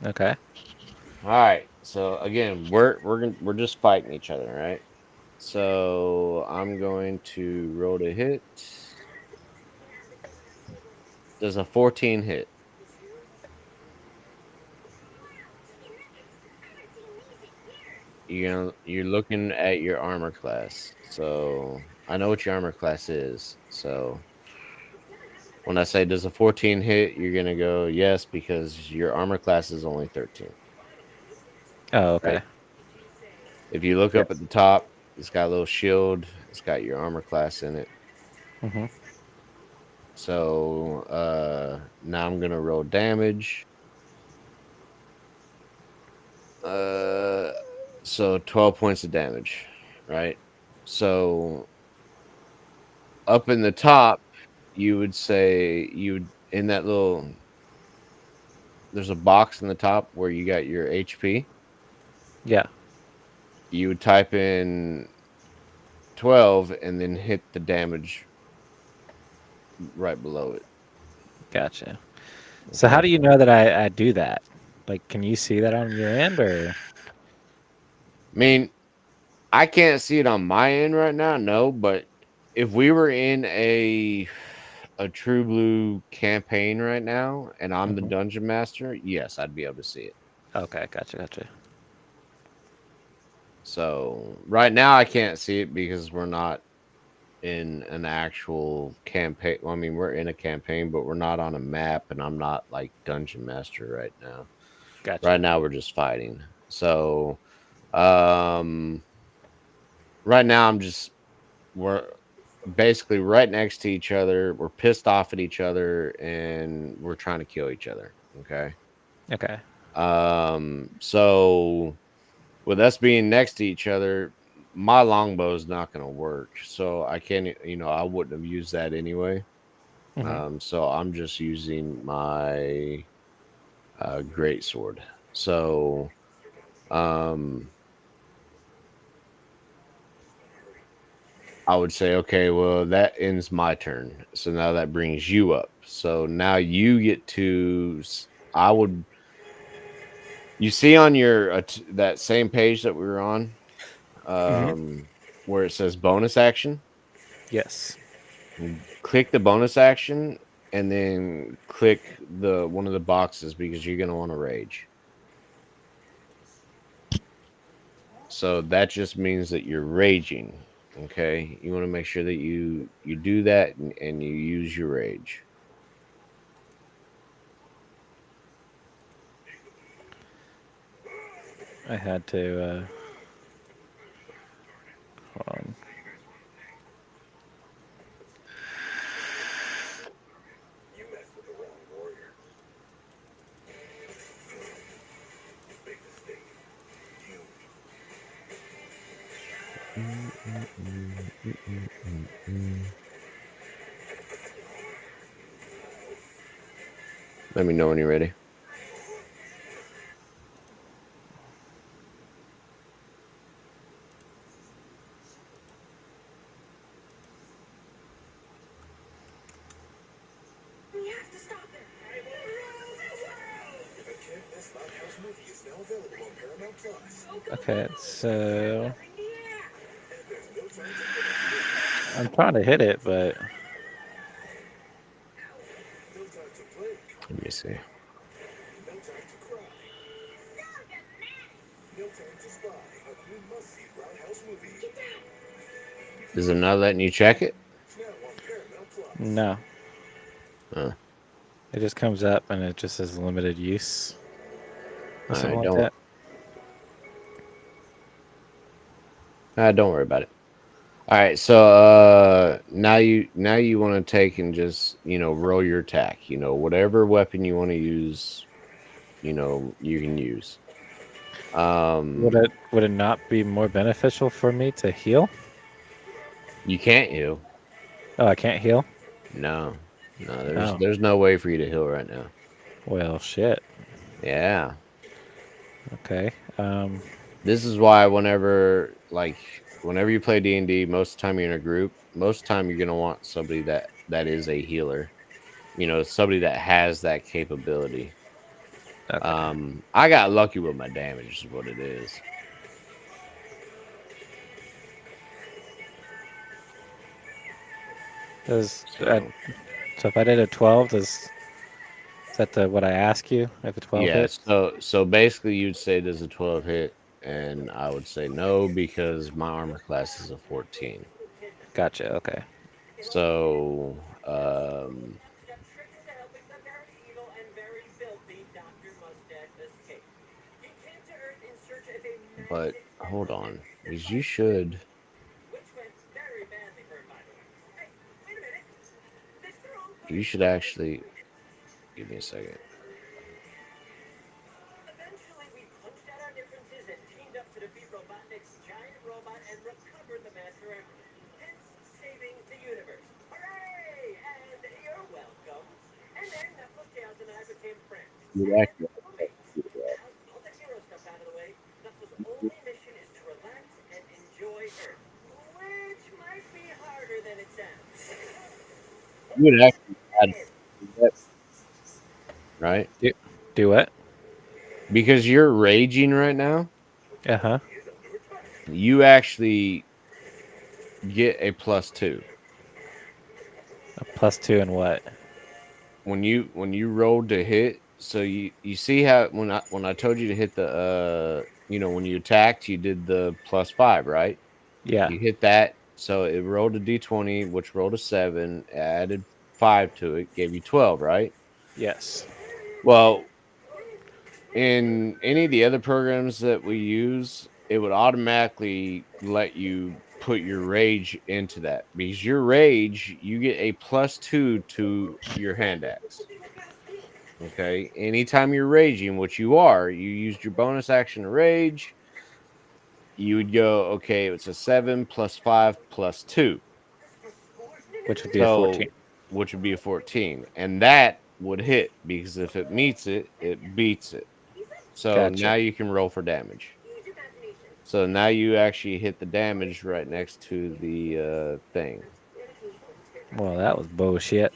Okay. All right. So again, we're just fighting each other, right? So I'm going to roll to hit. Does a 14 hit? You're looking at your armor class. So I know what your armor class is. So when I say does a 14 hit, you're gonna go yes because your armor class is only 13. Oh, Right? okay. If you look up at Yes. the top, it's got a little shield. It's got your armor class in it. Mm-hmm. So now I'm gonna roll damage. Uh, so 12 points of damage, right? So up in the top, you would say you would in that little. There's a box in the top where you got your HP. Yeah. You would type in 12 and then hit the damage right below it. Gotcha. So how Okay. do you know that I do that? Like, can you see that on your end or? I mean, I can't see it on my end right now, no, but if we were in a true blue campaign right now and I'm the Mhm. dungeon master, yes, I'd be able to see it. Okay. Gotcha. So right now I can't see it because we're not in an actual campaign. Well, I mean, we're in a campaign, but we're not on a map, and I'm not like dungeon master right now. Right Gotcha. now, we're just fighting. So, um, right now, we're basically right next to each other. We're pissed off at each other, and we're trying to kill each other. Okay. Okay. So with us being next to each other, my longbow is not going to work. So I can't, I wouldn't have used that anyway. Hmm. So I'm just using my great sword. So um, I would say, okay, well, that ends my turn. So now that brings you up. So now you get to, I would, you see on your, that same page that we were on, Hmm. where it says bonus action, Yes. click the bonus action and then click the one of the boxes because you're going to want to rage. So that just means that you're raging. Okay, you want to make sure that you do that and you use your rage. I had to. Hold on. Let me know when you're ready. We have to stop it. The Can't Miss Lighthouse movie is now available on Paramount Plus. Okay, so Yeah. And there's no time to play. I'm trying to hit it, but No time to play. Let me see. No time to cry. No time to spy. A new must-see Roundhouse movie. Get down. Is it not letting you check it? It's now on Paramount Plus. no. Uh, It just comes up and it just says limited use or all something right, like that. don't worry about it. All right, so now you want to take and just roll your attack. Whatever weapon you want to use, you can use. Would it not be more beneficial for me to heal? You can't heal. Oh, I can't heal? No, no, there's Oh, there's no way for you to heal right now. well, shit. Yeah, Okay. this is why whenever you play D&D, most of the time you're in a group. Most of the time you're gonna want somebody that is a healer. Somebody that has that capability. Okay. I got lucky with my damage, is what it is. Does So so if I did a 12, is that what I ask you? If a 12 yeah, hit? so basically you'd say does a 12 hit, and I would say no because my armor class is a 14. Gotcha. Okay. So but hold on, because you should actually give me a second. Eventually, we punched out our differences and teamed up to defeat Robotnik's giant robot and recover the Master Emerald, hence saving the universe. Hooray! And you're welcome. And then Knuckles, Tails, and I became friends. You'd And actually wait, now all the hero stuff out of the way, Knuckles' only mission is to relax and enjoy Earth, which might be harder than it sounds. you would actually add that, right? Do, do what? Because you're raging right now, Uh huh. you actually get a +2 A +2 and what? when you rolled to hit. So you see how when I told you to hit the when you attacked, you did the +5, right? Yeah. You hit that, so it rolled a d20, which rolled a 7, added 5 to it, gave you 12, right? Yes. Well, in any of the other programs that we use, it would automatically let you put your rage into that because your rage, you get a +2 to your hand axe. Okay. Anytime you're raging, which you are, you used your bonus action to rage. You would go, okay, it's a 7 plus 5 plus 2. Which would be a 14. So, which would be a 14. And that would hit because if it meets it, it beats it. So Gotcha. now you can roll for damage. So now you actually hit the damage right next to the thing. Well, that was bullshit.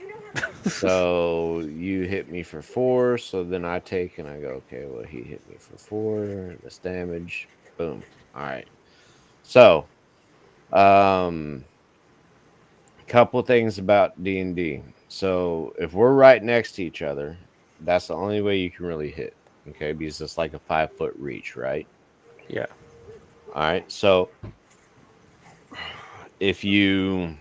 So you hit me for 4. So then I take and I go, okay, well, he hit me for 4. That's damage. Boom. All right. So, couple things about D&D. So if we're right next to each other, that's the only way you can really hit. Okay, because it's like a 5-foot reach, right? Yeah. All right. So if you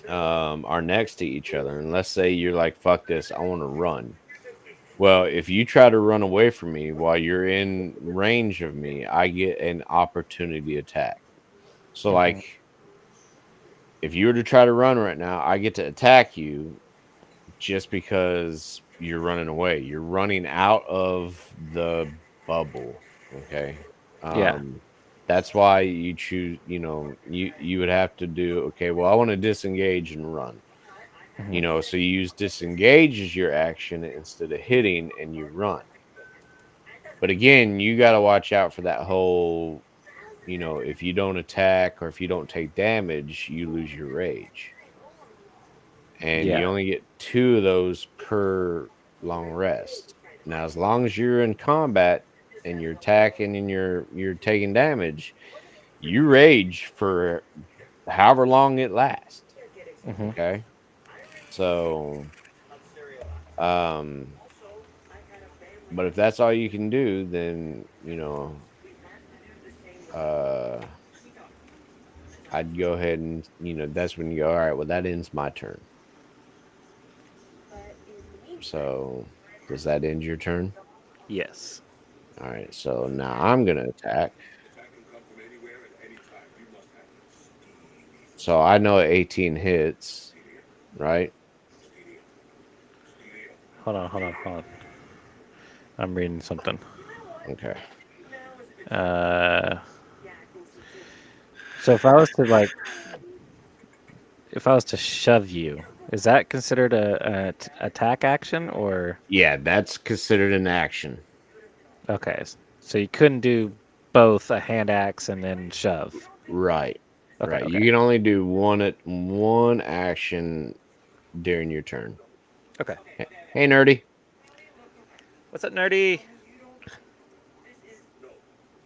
are next to each other, and let's say you're like, fuck this, I want to run. Well, if you try to run away from me while you're in range of me, I get an opportunity attack. So, Hmm. like, if you were to try to run right now, I get to attack you just because you're running away. You're running out of the bubble. Okay. Yeah. That's why you choose, you would have to do, okay, well, I want to disengage and run. Hmm. So you use disengage as your action instead of hitting and you run. But again, you got to watch out for that whole, if you don't attack or if you don't take damage, you lose your rage. And Yeah. you only get 2 of those per long rest. Now, as long as you're in combat and you're attacking and you're taking damage, you rage for however long it lasts. Hmm. Okay. So um but if that's all you can do, then uh I'd go ahead and that's when you go, all right, well, that ends my turn. So does that end your turn? Yes. All right, so now I'm gonna attack. So I know 18 hits, right? Hold on. I'm reading something. Okay. Uh, so if I was to shove you, is that considered a attack action or Yeah, that's considered an action. okay? So you couldn't do both a hand axe and then shove. Right. Okay, Right. okay, You can only do one action during your turn. okay. Hey, nerdy. What's up, nerdy?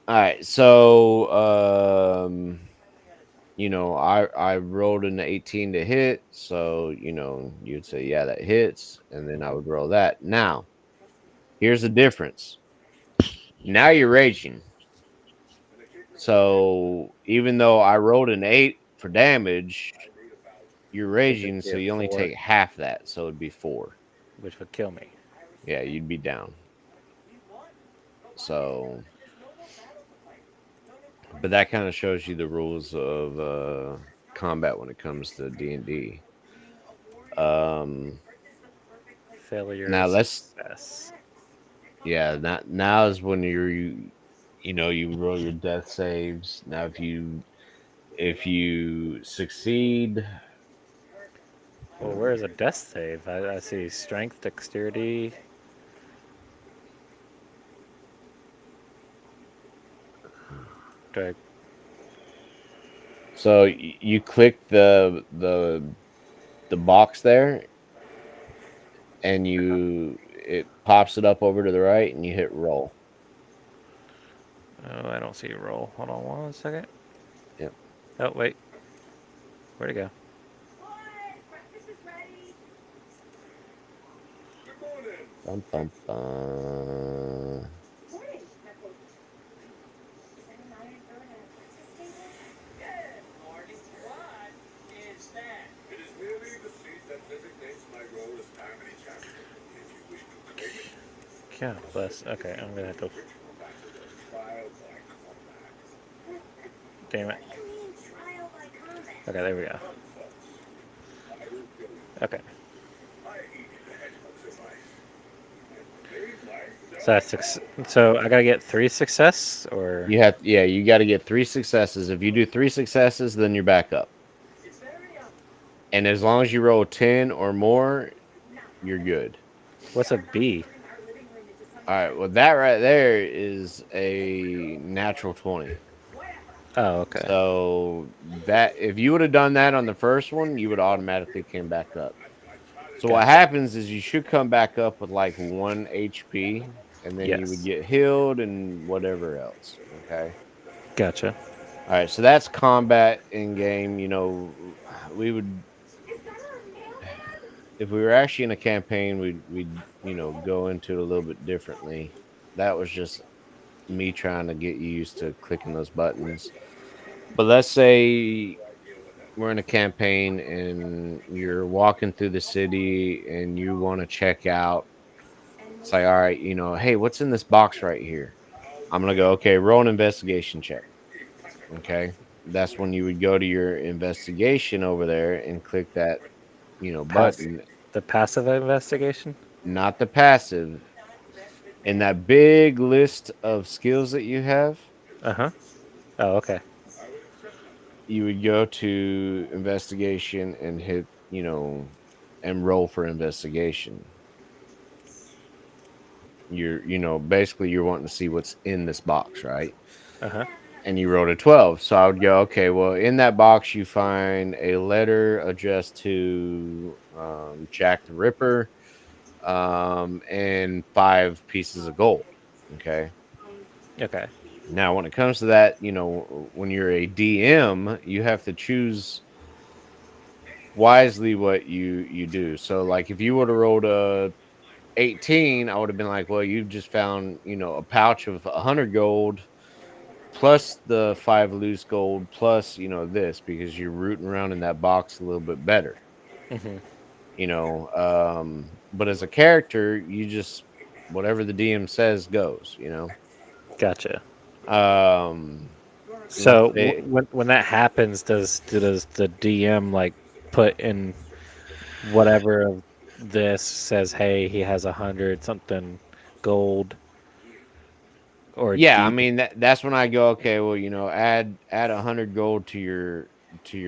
All right. So, I rolled an 18 to hit, so you'd say, yeah, that hits, and then I would roll that. Now, here's the difference. Now you're raging. So even though I rolled an 8 for damage, you're It'd just raging, be so a you only 4, take half that, so it'd be 4. which would kill me. Yeah, you'd be down. So, but that kind of shows you the rules of combat when it comes to D&D. Um, Failure now let's success. Yeah, now is when you roll your death saves. Now if you succeed, Well, where is a death save? I see strength, dexterity. Do I, so you click the box there, and it pops it up over to the right, and you hit roll. oh, I don't see a roll. Hold on 1 second. Yep. Oh, wait. Where'd it go? Bum, bum, bum. It is merely the seat that designates my role as family champion. If you wish to claim it, Yeah, bless. Okay, I'm gonna have to. trial by combat. Damn it. What do you mean trial by combat? Okay, there we go. Come, folks. I will kill you. Okay. I eat the hedgehog's advice. So I gotta get 3 success, or You got to get 3 successes. If you do 3 successes, then you're back up. And as long as you roll 10 or more, you're good. what's a B? All right. Well, that right there is a natural 20. Oh, okay. So that if you would have done that on the first one, you would automatically came back up. So what Gotcha. happens is you should come back up with like 1 HP, and then you would Yes. get healed and whatever else. Okay. Gotcha. All right. So that's combat in game. We would if we were actually in a campaign, we'd go into it a little bit differently. That was just me trying to get you used to clicking those buttons. But let's say we're in a campaign and you're walking through the city and you want to check out. It's like, all right, hey, what's in this box right here? I'm gonna go, okay, roll an investigation check. Okay. That's when you would go to your investigation over there and click that, Pass button, the passive investigation. not the passive. In that big list of skills that you have, Uh huh. Oh, okay. you would go to investigation and hit, and roll for investigation. Basically you're wanting to see what's in this box, right? Uh huh. And you rolled a 12. So I would go, okay, well, in that box, you find a letter addressed to Jack the Ripper, and 5 pieces of gold. Okay. Okay. Now, when it comes to that, when you're a DM, you have to choose wisely what you do. So, like, if you would have rolled a 18, I would have been like, well, you just found, a pouch of 100 gold plus the 5 loose gold plus, this because you're rooting around in that box a little bit better, Hmm. But as a character, you just whatever the DM says goes. Gotcha. Um, let's So say when that happens, does the DM like put in whatever of this says, hey, he has 100 something gold, or do Yeah, I you? mean that's when I go, okay, well, add 100 gold to your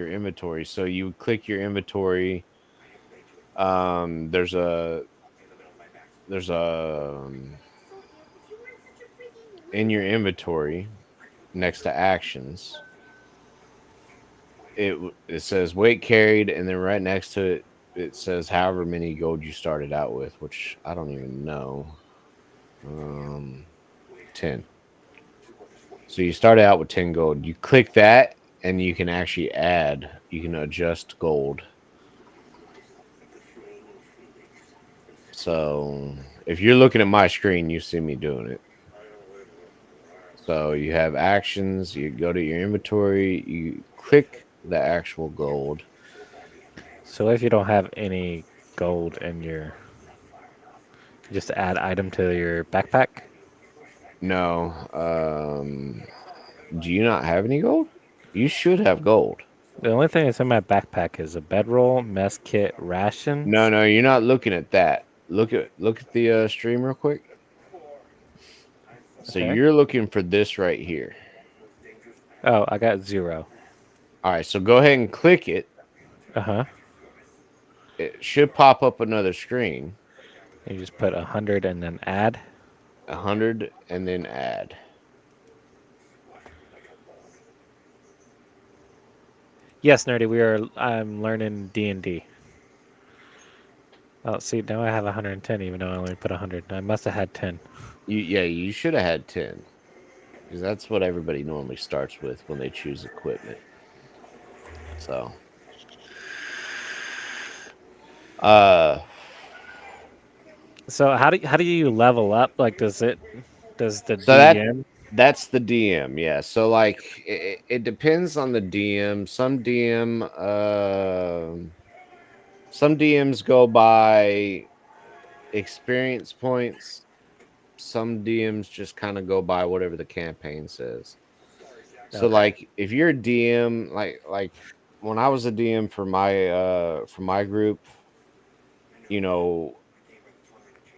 inventory. So you click your inventory. There's a in your inventory next to actions. It says weight carried, and then right next to it, it says however many gold you started out with, which I don't even know. 10. So you started out with 10 gold. You click that, and you can actually add. You can adjust gold. So if you're looking at my screen, you see me doing it. So you have actions. You go to your inventory. You click the actual gold. So if you don't have any gold in your, just add item to your backpack. No. Do you not have any gold? You should have gold. The only thing that's in my backpack is a bedroll, mess kit, No, rations. no, you're not looking at that. Look at the stream real quick. So Okay. you're looking for this right here. Oh, I got 0. All right, so go ahead and click it. Uh huh. It should pop up another screen. You just put 100 and then add. 100 and then add. Yes, nerdy. I'm learning D&D. Oh, see, now I have 110, even though I only put 100. I must have had 10. You should have had 10 because that's what everybody normally starts with when they choose equipment. So, uh, So how do you level up? Like, does the so that DM? that's the DM, yeah. So like it depends on the DM. Some DMs go by experience points. Some DMs just kind of go by whatever the campaign says. So Okay. like if you're a DM, like when I was a DM for my group, you know,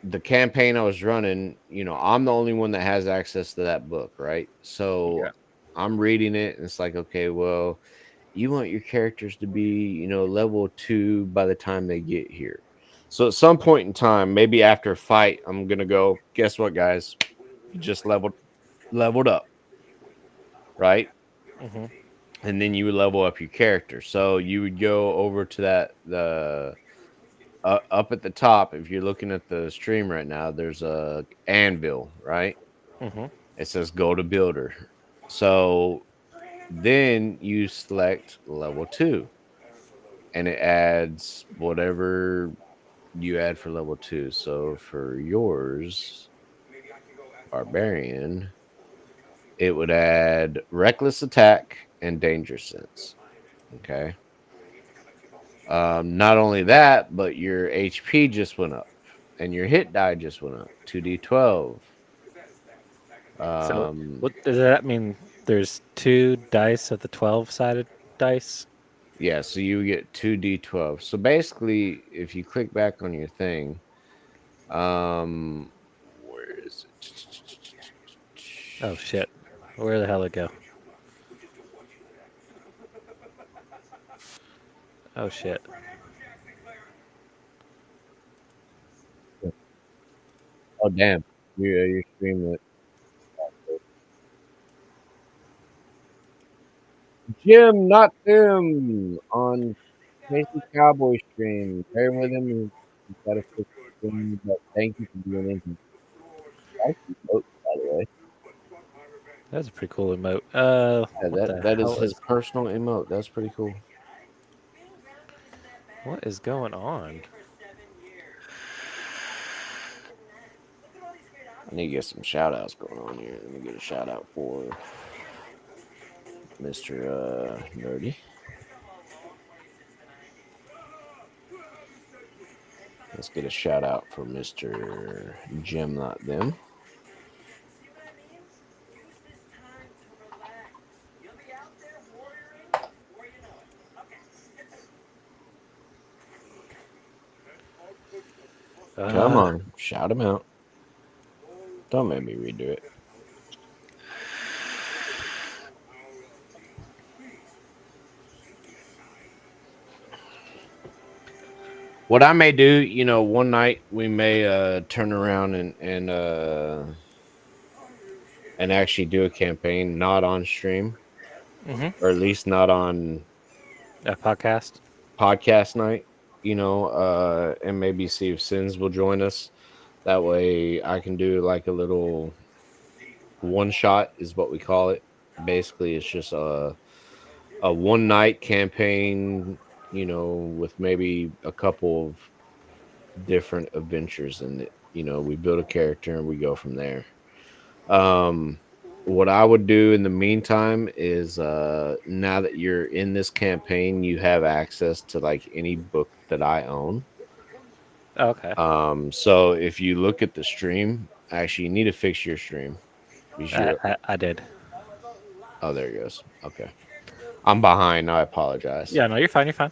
the campaign I was running, I'm the only one that has access to that book, right? So Yeah. I'm reading it, and it's like, okay, well, you want your characters to be, level 2 by the time they get here. So at some point in time, maybe after a fight, I'm gonna go, guess what, guys? You just leveled up, right? Hmm. And then you would level up your character. So you would go over to the up at the top. If you're looking at the stream right now, there's a anvil, right? Hmm. It says go to builder. So then you select level 2, and it adds whatever you add for level 2. So for yours, barbarian, it would add reckless attack and danger sense. Okay. Not only that, but your HP just went up and your hit die just went up 2d12. So Um, what does that mean? There's two dice of the 12-sided dice. yeah, so you get 2d12. So basically, if you click back on your thing, where is it? Oh shit! Where the hell it go? Oh shit! Oh damn, you're streaming it. Jim, not Tim, on Casey Cowboy stream. Bear with him. He's got a fix the stream, but thank you for being in. Thank you, folks, by the way. That's a pretty cool emote. Yeah, What the that is hell his is personal emote. That's pretty cool. what is going on? I need to get some shout outs going on here. Let me get a shout out for Mr. Nerdy. Let's get a shout out for Mr. Jim, not them. Come Uh, on, shout him out. Don't make me redo it. What I may do, one night we may turn around and actually do a campaign not on stream, mm-hmm. or at least not on A podcast. podcast night, and maybe see if Sins will join us. That way I can do like a little one shot is what we call it. Basically, it's just a one night campaign, with maybe a couple of different adventures in it. We build a character and we go from there. Um, what I would do in the meantime is now that you're in this campaign, you have access to like any book that I own. Oh, okay. So if you look at the stream, actually, you need to fix your stream because I did. oh, there it goes. Okay, I'm behind. I apologize. Yeah, no, you're fine. You're fine.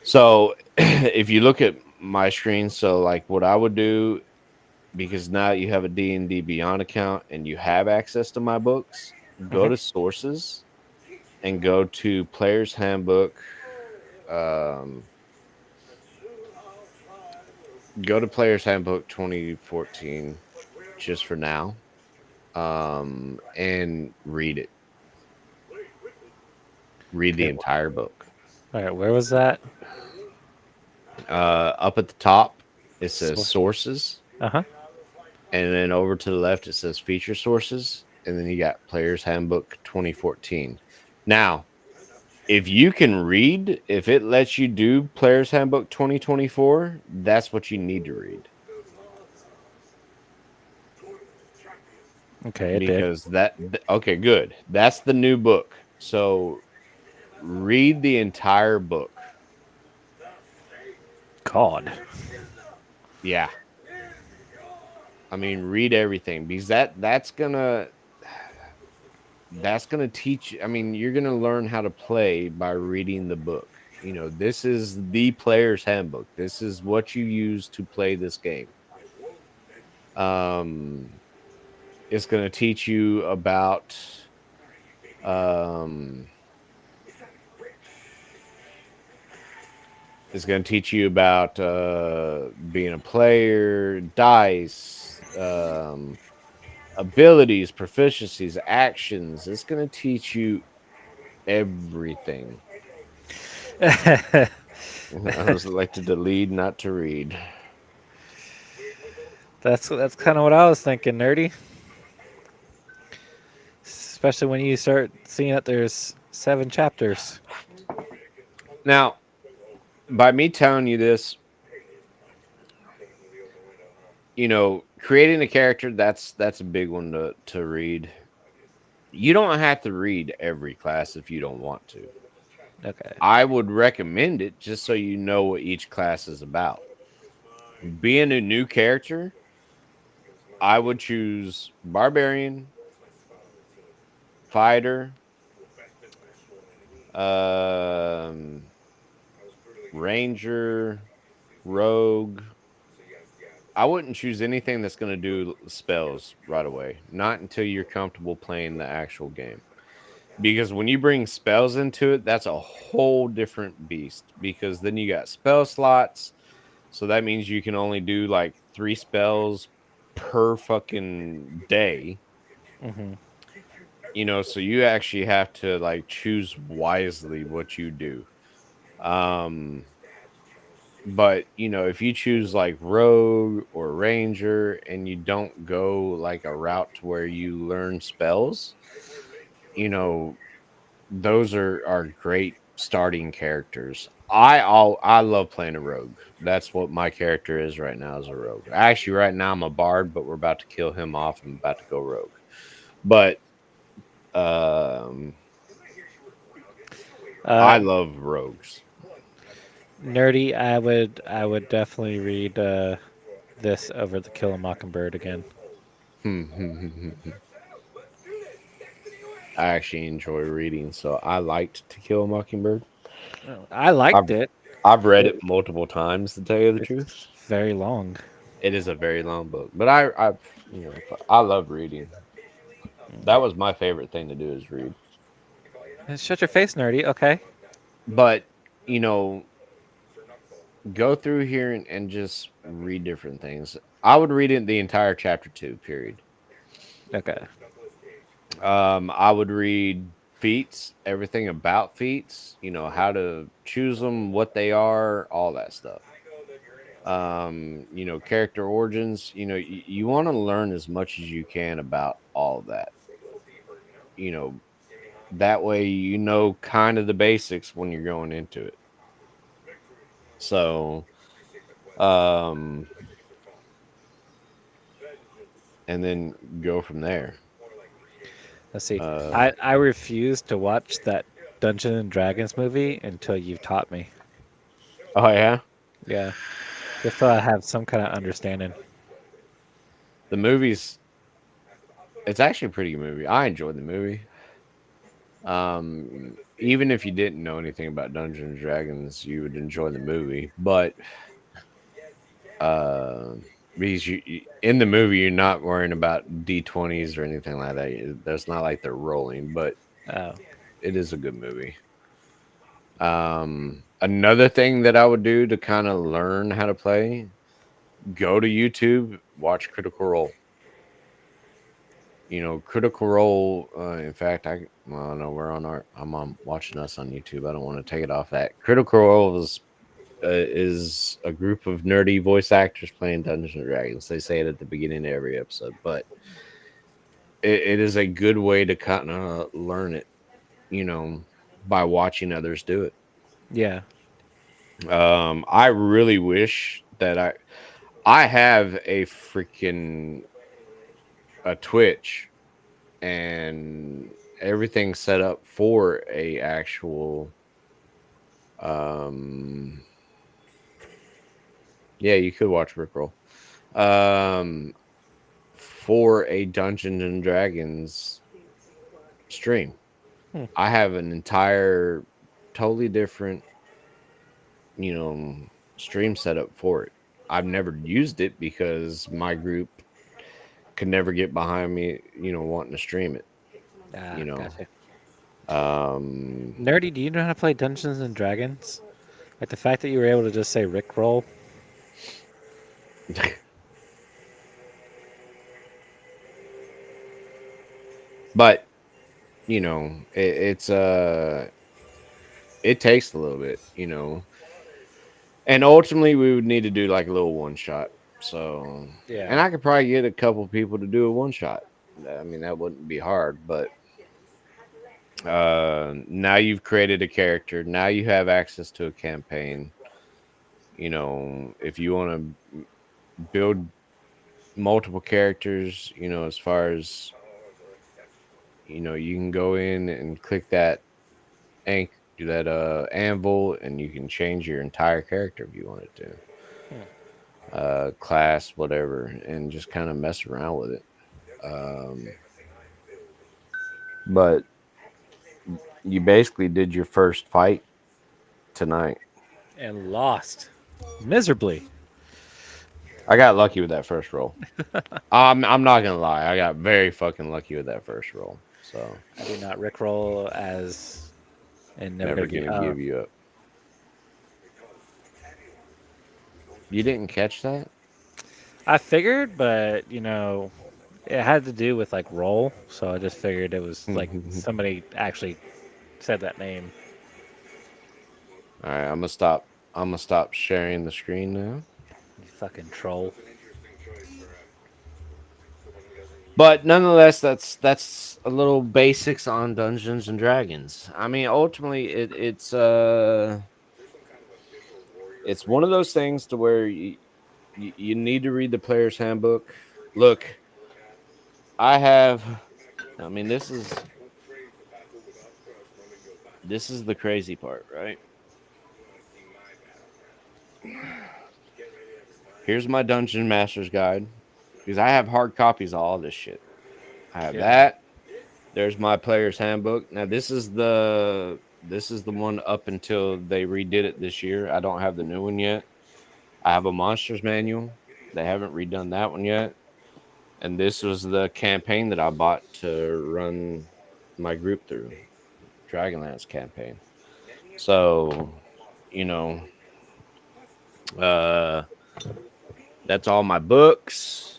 So if you look at my screen, so like what I would do, because now you have a D&D Beyond account and you have access to my books, go Hmm. to sources and go to Player's Handbook. Um, Go to Player's Handbook 2014 just for now, and read it. Read the Okay. entire book. All right. Where was that? Up at the top, it says Source. sources, Uh huh. and then over to the left, it says feature sources, and then you got Player's Handbook 2014. Now, if you can read, if it lets you do Player's Handbook 2024, that's what you need to read, Okay, it did. because okay, good. That's the new book. So read the entire book. God. Yeah. I mean, read everything, because that's gonna teach. I mean, you're gonna learn how to play by reading the book. This is the player's handbook. This is what you use to play this game. Um, it's going to teach you about um, being a player, dice, abilities, proficiencies, actions. It's going to teach you everything. I was like to lead, not to read. That's kind of what I was thinking, nerdy. Especially when you start seeing that there's 7 chapters. Now, by me telling you this, creating a character, that's a big one to read. You don't have to read every class if you don't want to. Okay. I would recommend it just so you know what each class is about. Being a new character, I would choose barbarian, fighter, um, ranger, rogue. I wouldn't choose anything that's going to do spells right away. Not until you're comfortable playing the actual game. Because when you bring spells into it, that's a whole different beast. Because then you got spell slots. So that means you can only do like 3 spells per fucking day. Hmm. So you actually have to like choose wisely what you do. Um, but if you choose like rogue or ranger and you don't go like a route to where you learn spells, you know, those are great starting characters. I love playing a rogue. That's what my character is right now, is a rogue. Actually, right now I'm a bard, but we're about to kill him off. I'm about to go rogue. But um I Uh, love rogues. nerdy. I would definitely read this over the Kill a Mockingbird again. I actually enjoy reading, so I liked To Kill a Mockingbird. Oh, I liked I've it. I've read It- it multiple times, to tell you the truth. It's very long. It is a very long book, but I love reading. That was my favorite thing to do, is read. Shut your face, nerdy. Okay. But you know, go through here and just read different things. I would read it the entire chapter 2 period. Okay. I would read feats, everything about feats, how to choose them, what they are, all that stuff. Character origins, you want to learn as much as you can about all of that. You know, that way kind of the basics when you're going into it. So, um and then go from there. Let's see. Uh I refuse to watch that Dungeons and Dragons movie until you've taught me. oh yeah, Yeah. Just so I have some kind of understanding. the movies. It's actually a pretty good movie. I enjoyed the movie. Even if you didn't know anything about Dungeons and Dragons, you would enjoy the movie. But uh, because in the movie, you're not worrying about D20s or anything like that. That's not like they're rolling, but Oh. it is a good movie. Another thing that I would do to kind of learn how to play, go to YouTube, watch Critical Role. Critical Role. In fact, well, no, I'm on watching us on YouTube. I don't want to take it off that. Critical Role is a group of nerdy voice actors playing Dungeons and Dragons. They say it at the beginning of every episode, but it is a good way to kind of learn it. You know, by watching others do it. Yeah. I really wish that I have a freaking a Twitch and everything set up for a actual um yeah, you could watch Rickroll. Um for a Dungeons and Dragons stream. Hmm. I have an entire totally different, you know, stream setup for it. I've never used it because my group could never get behind me, wanting to stream it, you Ah, know. gotcha. Um, Nerdy, do you know how to play Dungeons and Dragons? Like the fact that you were able to just say Rickroll. but it takes a little bit, and ultimately we would need to do like a little one shot. So, and Yeah. I could probably get a couple people to do a one shot. I mean, that wouldn't be hard, but now you've created a character. Now you have access to a campaign. If you want to build multiple characters, as far as you can go in and click that anch that anvil, and you can change your entire character if you wanted to, Hmm. class, whatever, and just kind of mess around with it. But you basically did your first fight tonight. And lost miserably. I got lucky with that first roll. I'm not gonna lie, I got very fucking lucky with that first roll. So I do not Rickroll as and never never gonna give gonna up. give you up. You didn't catch that? I figured, but it had to do with like roll, so I just figured it was All like somebody actually said that name. right, I'm gonna stop sharing the screen now. You fucking troll. But nonetheless, that's a little basics on Dungeons and Dragons. I mean, ultimately, it's one of those things to where you need to read the player's handbook. Look, I have. I mean, this is the crazy part, right? Here's my Dungeon Master's Guide, because I have hard copies of all this shit. I have Yeah. that. There's my player's handbook. Now this is the one up until they redid it this year. I don't have the new one yet. I have a monsters manual. They haven't redone that one yet. And this was the campaign that I bought to run my group through, Dragonlance campaign. So, you know, uh that's all my books.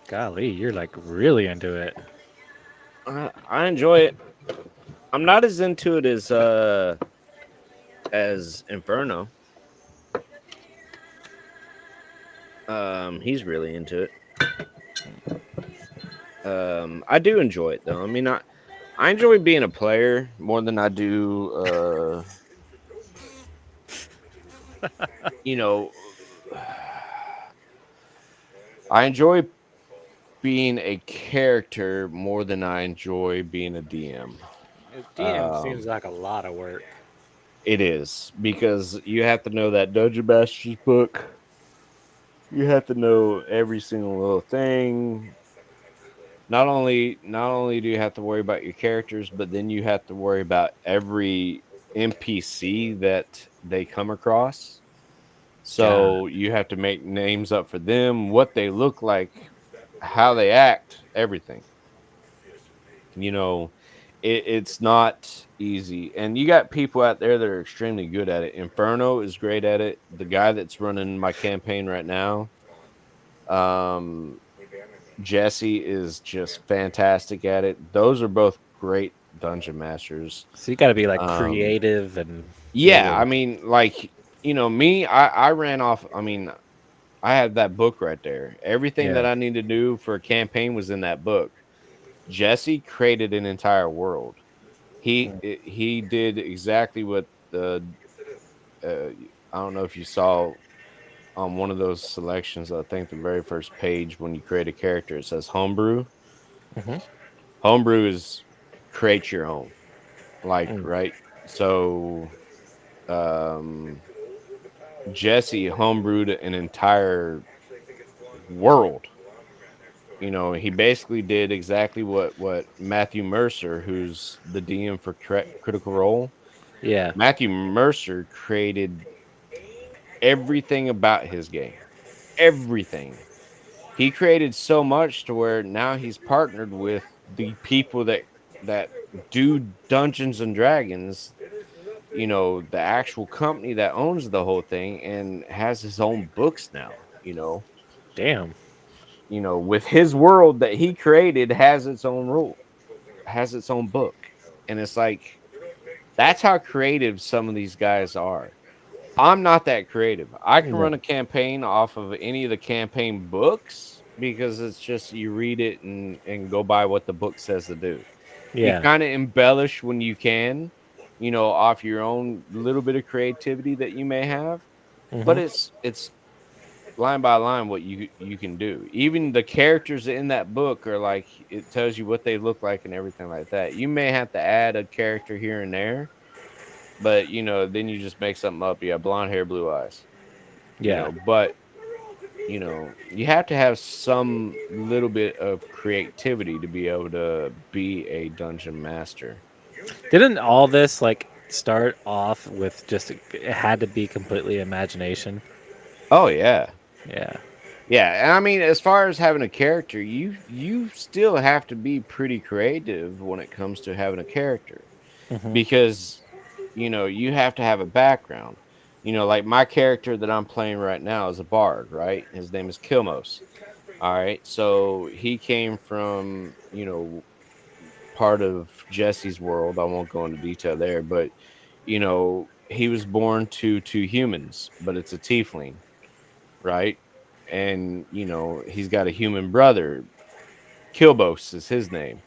Golly, you're like really into it. I enjoy it. I'm not as into it as Inferno. He's really into it. I do enjoy it though. I mean, I enjoy being a player more than I do. You know, I enjoy being a character more than I enjoy being a DM. DM seems like a lot of work. It is, because you have to know that Dungeon Master's book. You have to know every single little thing. Not only do you have to worry about your characters, but then you have to worry about every NPC that they come across. God. So you have to make names up for them, what they look like, how they act, everything. You know, it's not easy. And you got people out there that are extremely good at it. Inferno is great at it. The guy that's running my campaign right now, um, Jesse, is just fantastic at it. Those are both great dungeon masters. So you got to be like Um, creative and yeah, I really, mean, like, me, I ran off. I mean, I have that book right there. Everything yeah. that I need to do for a campaign was in that book. Jesse created an entire world. He did exactly what the uh, I don't know if you saw on one of those selections. I think the very first page when you create a character, it says homebrew. Mm-hmm. Homebrew is create your own, like, Mm. right. So um, Jesse homebrewed an entire world. He basically did exactly what Matthew Mercer, who's the DM for Critical Role. Yeah. Matthew Mercer created everything about his game. Everything. he created so much to where now he's partnered with the people that do Dungeons and Dragons, the actual company that owns the whole thing and has his own books now, Damn. with his world that he created has its own rule, has its own book. And it's like that's how creative some of these guys are. I'm not that creative. I can No. run a campaign off of any of the campaign books because it's just you read it and go by what the book says to do. You Yeah. kind of embellish when you can, off your own little bit of creativity that you may have, but Hmm. it's line by line what you can do. Even the characters in that book are like it tells you what they look like and everything like that. You may have to add a character here and there, but then you just make something up. Yeah, blonde hair, blue eyes. Yeah. But you have to have some little bit of creativity to be able to be a dungeon master. Didn't all this like start off with just it had to be completely imagination? Oh yeah. Yeah. Yeah, and I mean, as far as having a character, you still have to be pretty creative when it comes to having a character Hmm. because you have to have a background. Like my character that I'm playing right now is a bard, right? His name is Kilmos. All right, so he came from part of Jesse's world. I won't go into detail there, but he was born to two humans, but it's a tiefling, right? And he's got a human brother. Kilbos is his name.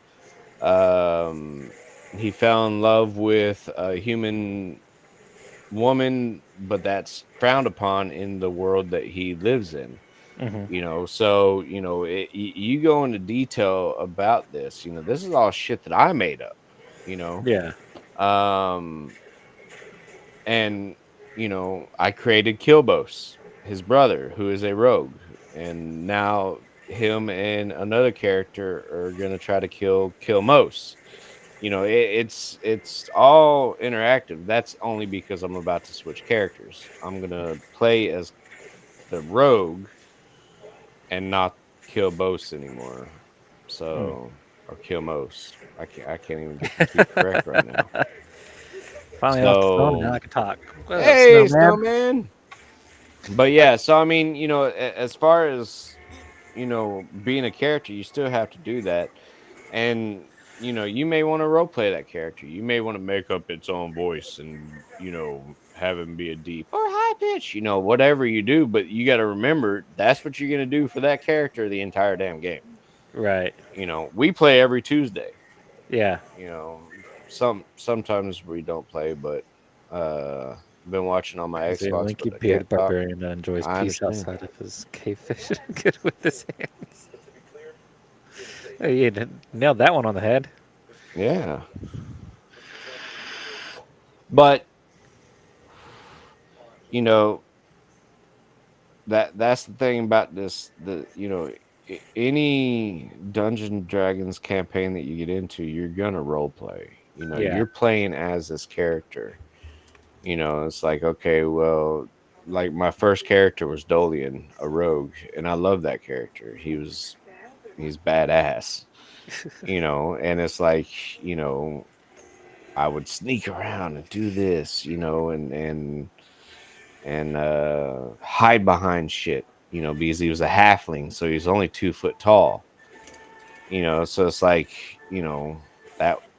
Um, he fell in love with a human woman, but that's frowned upon in the world that he lives in. Hmm. So you go into detail about this. This is all shit that I made up. You know, Yeah. um, and I created Kilbos, his brother, who is a rogue, and now him and another character are gonna try to kill Mos. It's all interactive. That's only because I'm about to switch characters. I'm gonna play as the rogue and not kill Bose anymore. Mm. So or kill Mos. I can't even get the two correct right now. Finally off the phone, and now So I can talk. What's up, hey, snowman? snowman. But yeah, so I mean, as far as being a character, you still have to do that. And you may want to role play that character. You may want to make up its own voice and have him be a deep or high pitch, whatever you do. But you got to remember that's what you're gonna do for that character the entire damn game. Right. We play every Tuesday. Yeah. You know, sometimes we don't play, but been watching on my He's a Xbox, lanky but I bearded can't talk. barbarian that enjoys I peace understand. outside of his cave fishing good with his hands. Hey, you nailed that one on the head. Yeah, but you know that's the thing about this. Any Dungeon Dragons campaign that you get into, you're gonna role play. Yeah. You're playing as this character. It's like, okay, well, like my first character was Dolian, a rogue, and I love that character. He's badass, and it's like, you know, I would sneak around and do this, and hide behind shit, because he was a halfling, so he's only 2 foot tall, so it's like,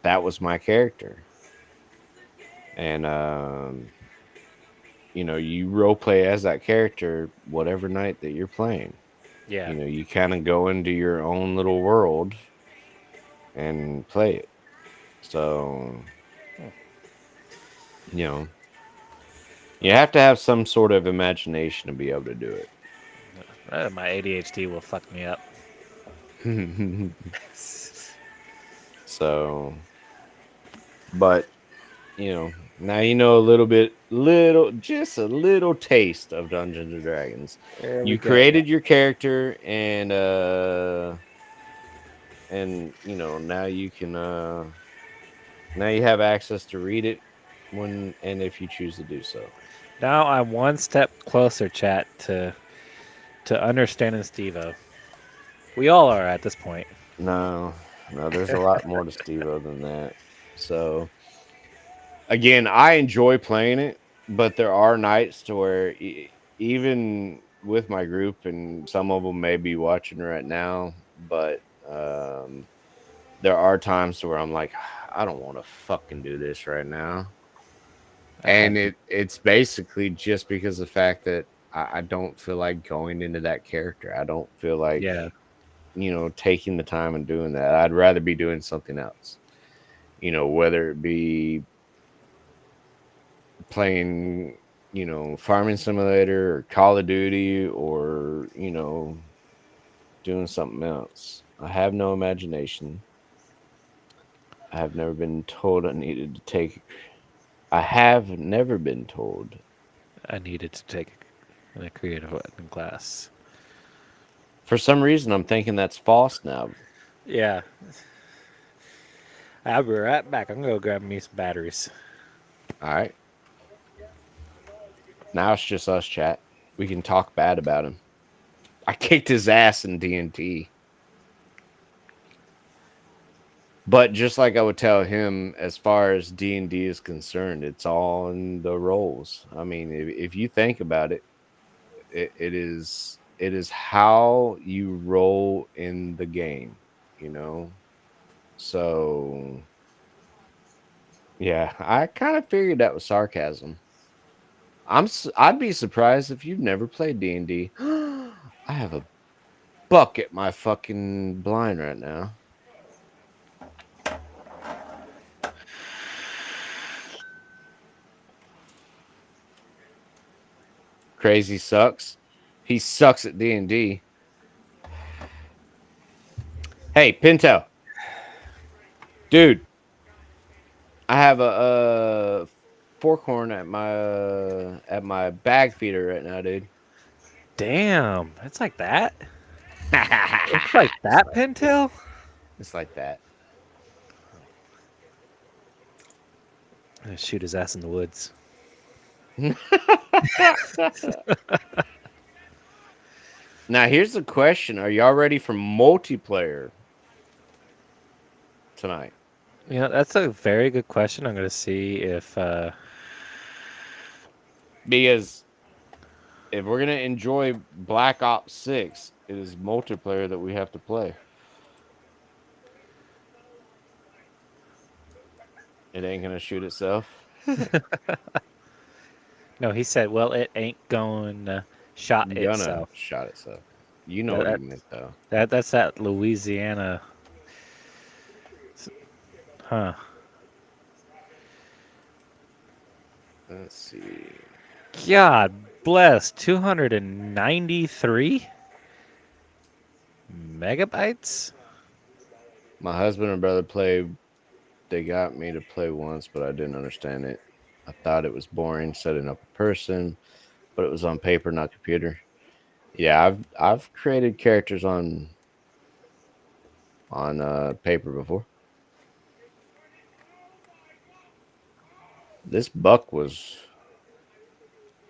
that was my character. And you role play as that character whatever night that you're playing. Yeah. You kind of go into your own little world and play it. So, you know, you have to have some sort of imagination to be able to do My ADHD will fuck me up. it. So, but now a little bit, just a little taste of Dungeons and Dragons. There we You go. created your character, and now you can now you have access to read it when and if you choose to do so. Now I'm one step closer, chat, to understanding Stevo. We all are at this point. No, no, there's a lot more to Stevo than that. So again, I enjoy playing it, but there are nights to where even with my group, and some of them may be watching right now, but there are times to where I'm like, I don't want to fucking do this right now. I And had it's basically just because of the fact that I don't feel like going into that character. I don't feel like, yeah, taking the time and doing that. I'd rather be doing something else. Whether it be playing, Farming Simulator or Call of Duty or, doing something else. I have no imagination. I have never been told I needed to take. I have never been told. I needed to take a creative writing class. For some reason, I'm thinking that's false now. Yeah, I'll be right back. I'm gonna go grab me some batteries. All right. Now it's just us, chat. We can talk bad about him. I kicked his ass in D&T. But just like I would tell him, as far as D&D is concerned, it's all in the roles. I mean, if you think about it, it is how you roll in the game, you know. So yeah, I kind of figured that was sarcasm. I'd be surprised if you've never played D&D. I have a buck at my fucking blind right now. Crazy sucks. He sucks at D&D. Hey, Pinto, dude, I have a forkhorn at my bag feeder right now, dude. Damn, it's like that. It's like it's that, like it's, Pintail. it's like that. I'm gonna shoot his ass in the woods. Now here's the question: are y'all ready for multiplayer tonight? You know, that's a very good question. I'm gonna see if Because if we're gonna enjoy Black Ops 6, it is multiplayer that we have to play. It ain't gonna shoot itself. no. He said, "Well, it ain't going shot Gonna itself." shot itself. You know That, what he that meant though. that's that Louisiana, huh? Let's see. God bless. 293 megabytes. My husband and brother played. They got me to play once, but I didn't understand it. I thought it was boring setting up a person, but it was on paper, not computer. Yeah, I've created characters on paper before. This buck was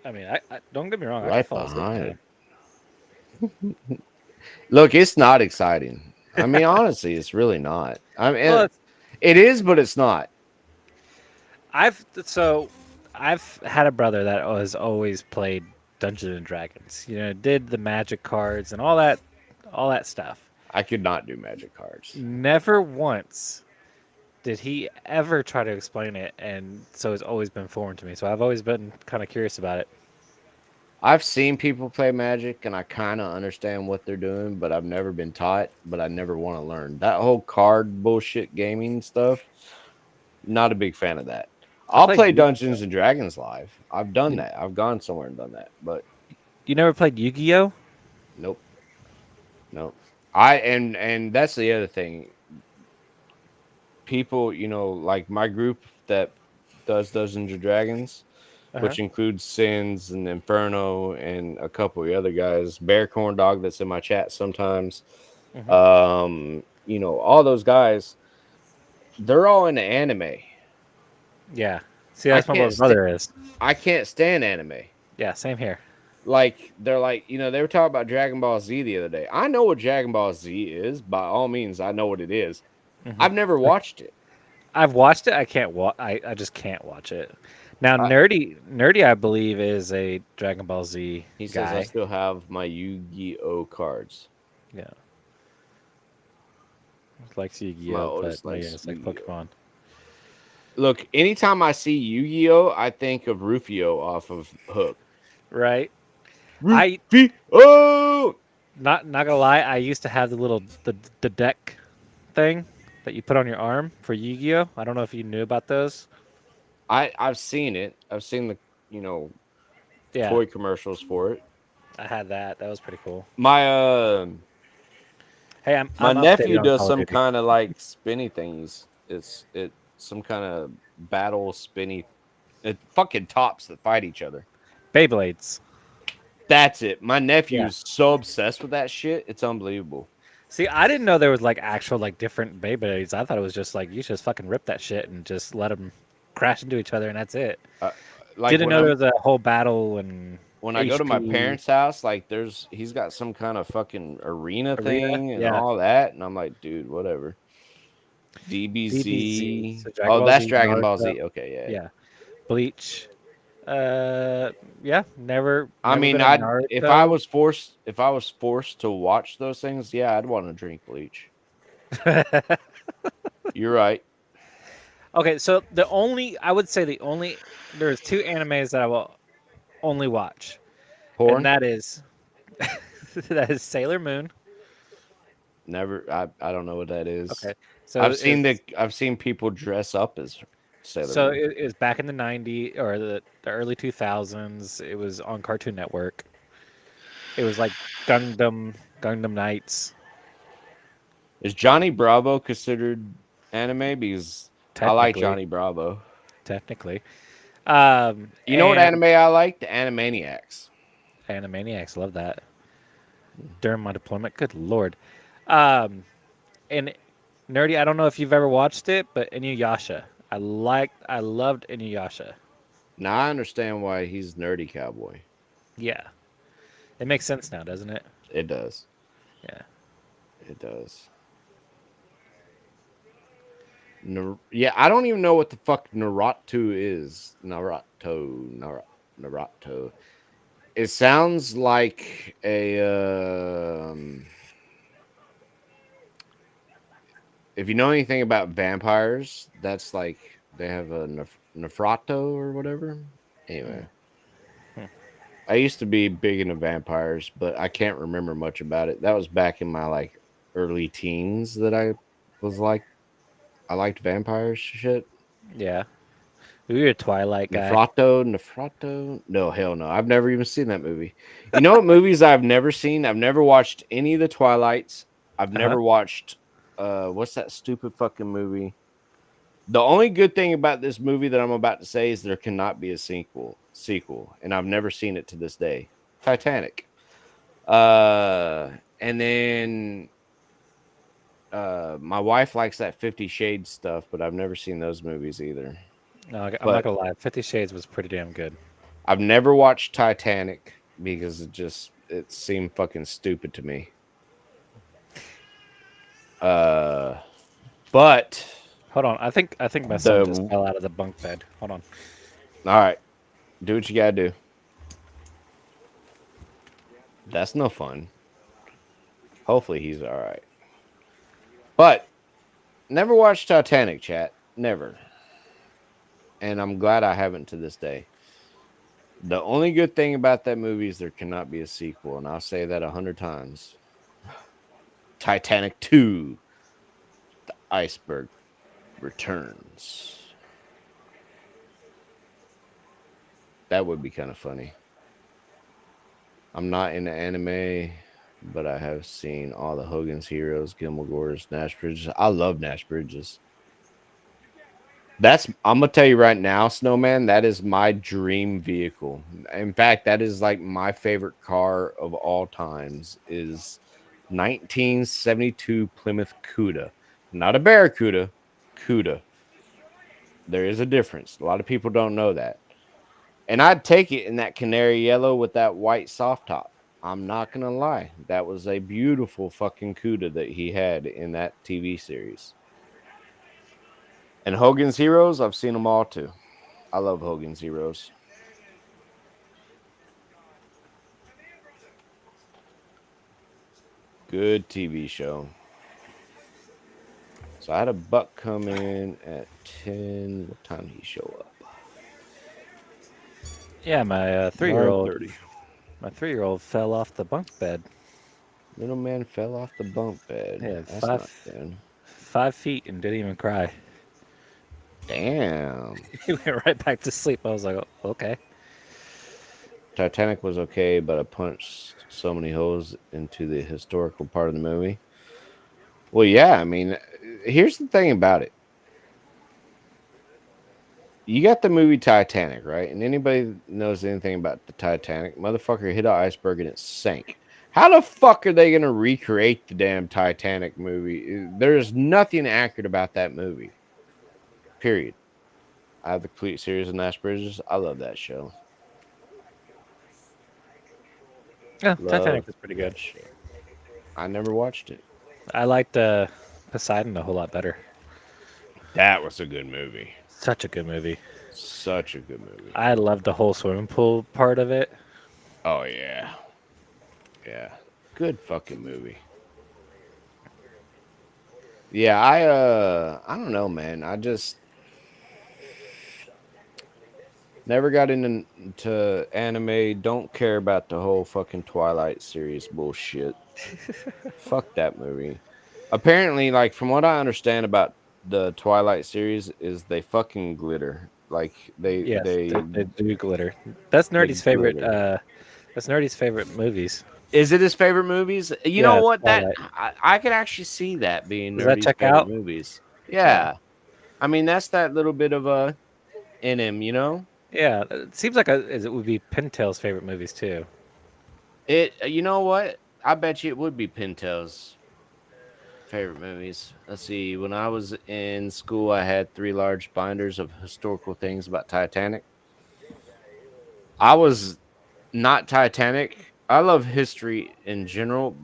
I mean, I don't get me wrong. I could right fall asleep to behind it. it. Look, it's not exciting. I mean, honestly, it's really not. I mean, Well, it is, but it's not. I've had a brother that has always played Dungeons and Dragons. You know, did the magic cards and all that stuff. I could not do magic cards. Never once did he ever try to explain it, and so it's always been foreign to me. So I've always been kind of curious about it. I've seen people play Magic and I kind of understand what they're doing, but I've never been taught, but I never want to learn. That whole card bullshit gaming stuff, not a big fan of that. I I'll played. play Dungeons and Dragons live. I've done that. I've gone somewhere and done that, but You never played Yu-Gi-Oh? nope. Nope. And that's the other thing. People, like my group that does Dungeons and Dragons, Uh-huh. which includes Sins and Inferno and a couple of other guys. Bear Corn Dog that's in my chat sometimes. Hmm. All those guys, they're all into anime. Yeah. See, I that's my can't little sta brother is. I can't stand anime. Yeah, same here. like they're like, they were talking about Dragon Ball Z the other day. I know what Dragon Ball Z is. By all means, I know what it is. Hmm. I've never watched it. I've watched it. I can't watch. I just can't watch it. Now, I, nerdy, I believe is a Dragon Ball Z he says I guy. still have my Yu-Gi-Oh cards. Yeah, likes My Yu-Gi-Oh, but oldest no, yeah, likes it's like Yu-Gi-Oh. Pokemon. Look, anytime I see Yu-Gi-Oh, I think of Rufio off of Hook. Right. I Rufio. not gonna lie. I used to have the deck thing that you put on your arm for Yu-Gi-Oh. I don't know if you knew about those. I've seen it. I've seen the you know Yeah, toy commercials for it. I had that. That was pretty cool. My Hey, my I'm updated nephew on does Call of some Duty. kind of like spinny things. It some kind of battle spinny. It fucking tops that fight each other. Beyblades. That's it. My Yeah. nephew's so obsessed with that shit. It's unbelievable. See, I didn't know there was like actual like different Beyblades. I thought it was just like you just fucking rip that shit and just let them crash into each other and that's it. Uh, like Didn't know there was a whole battle and when I go to my HP parents' house, like he's got some kind of fucking arena arena. thing and Yeah. all that, and I'm like, dude, whatever. DBZ. DBZ. So Dragon Oh, Ball that's Z, Dragon Ball Naruto. Z. Okay, yeah. Yeah. Bleach. Yeah. Never I never mean, been a I'd Naruto. if I was forced to watch those things, yeah, I'd want to drink bleach. You're right. Okay, so I would say the only there's two animes that I will only watch, and Porn? that is that is Sailor Moon. Never. I don't know what that is. Okay, so it's I've seen people dress up as Sailor so Moon. it was back in the '90s or the early 2000s. It was on Cartoon Network. It was like Gundam Knights, Is Johnny Bravo considered anime? Because I like technically, Johnny Bravo. technically. You know what And anime I like? The Animaniacs. Animaniacs, love that. During my deployment, good lord. Um, and nerdy, I don't know if you've ever watched it, but Inuyasha. I loved Inuyasha. Now I understand why he's nerdy cowboy. Yeah, it makes sense now, doesn't it? It does. Yeah. It does. Yeah, I don't even know what the fuck Naruto is. Naruto. It sounds like if you know anything about vampires, that's like they have a Nefrato or whatever. Hmm. Anyway, Hmm. I used to be big into vampires, but I can't remember much about it. That was back in my like early teens that was like I liked vampires shit. Yeah. You're a Twilight guy. Nefrato. No, hell no. I've never even seen that movie. You know what movies I've never seen? I've never watched any of the Twilights. I've Uh huh. never watched what's that stupid fucking movie? The only good thing about this movie that I'm about to say is there cannot be a sequel, and I've never seen it to this day. Titanic. And then my wife likes that 50 Shades stuff, but I've never seen those movies either. No, I'm not But gonna lie. 50 Shades was pretty damn good. I've never watched Titanic because it seemed fucking stupid to me. Uh, but Hold on. I think my son just the fell out of the bunk bed. Hold on. all right, do what you gotta do. That's no fun. Hopefully he's all right. But never watched Titanic, chat. Never. And I'm glad I haven't to this day. The only good thing about that movie is there cannot be a sequel, and I'll say that 100 times. Titanic 2, The Iceberg Returns. That would be kind of funny. I'm not into anime, but I have seen all the Hogan's Heroes, Gilmore Gordon's, Nash Bridges. I love Nash Bridges. I'm gonna tell you right now, Snowman, that is my dream vehicle. In fact, that is like my favorite car of all times is 1972 Plymouth Cuda. Not a Barracuda, Cuda. There is a difference. A lot of people don't know that. And I'd take it in that canary yellow with that white soft top. I'm not gonna lie. That was a beautiful fucking CUDA that he had in that TV series. And Hogan's Heroes, I've seen them all too. I love Hogan's Heroes. Good TV show. So I had a buck come in at 10. What time did he show up? Yeah, my 3-year-old, 9:30. my 3-year-old fell off the bunk bed. Little man fell off the bunk bed. Yeah, That's not good. 5 feet and didn't even cry. Damn. He went right back to sleep. I was like, "Oh, okay." Titanic was okay, but I punched so many holes into the historical part of the movie. Well, yeah, I mean, here's the thing about it. You got the movie Titanic, right? And anybody that knows anything about the Titanic, motherfucker hit an iceberg and it sank. How the fuck are they going to recreate the damn Titanic movie? There's nothing accurate about that movie. Period. I have the complete series of Nash Bridges. I love that show. Yeah, Love Titanic was pretty good. that show. I never watched it. I liked Poseidon a whole lot better. That was a good movie. Such a good movie. Such a good movie. I loved the whole swimming pool part of it. Oh yeah. Yeah. Good fucking movie. Yeah, I don't know, man. I just never got into anime. Don't care about the whole fucking Twilight series bullshit. Fuck that movie. Apparently, like from what I understand about the Twilight series, is they fucking glitter. Like they Yes, they they do glitter. That's they Nerdy's favorite. glitter. That's Nerdy's favorite movies. Is it his favorite movies? You know Yeah, what? That Twilight. I could actually see that being Does that Nerdy's check favorite out? movies. Yeah, Yeah, I mean that's that little bit of a in him, you know. yeah. It seems like it would be Pintail's favorite movies too. It. You know what? I bet you it would be Pintel's favorite movies. Let's see. When I was in school, I had 3 large binders of historical things about Titanic. I was not Titanic. I love history in general,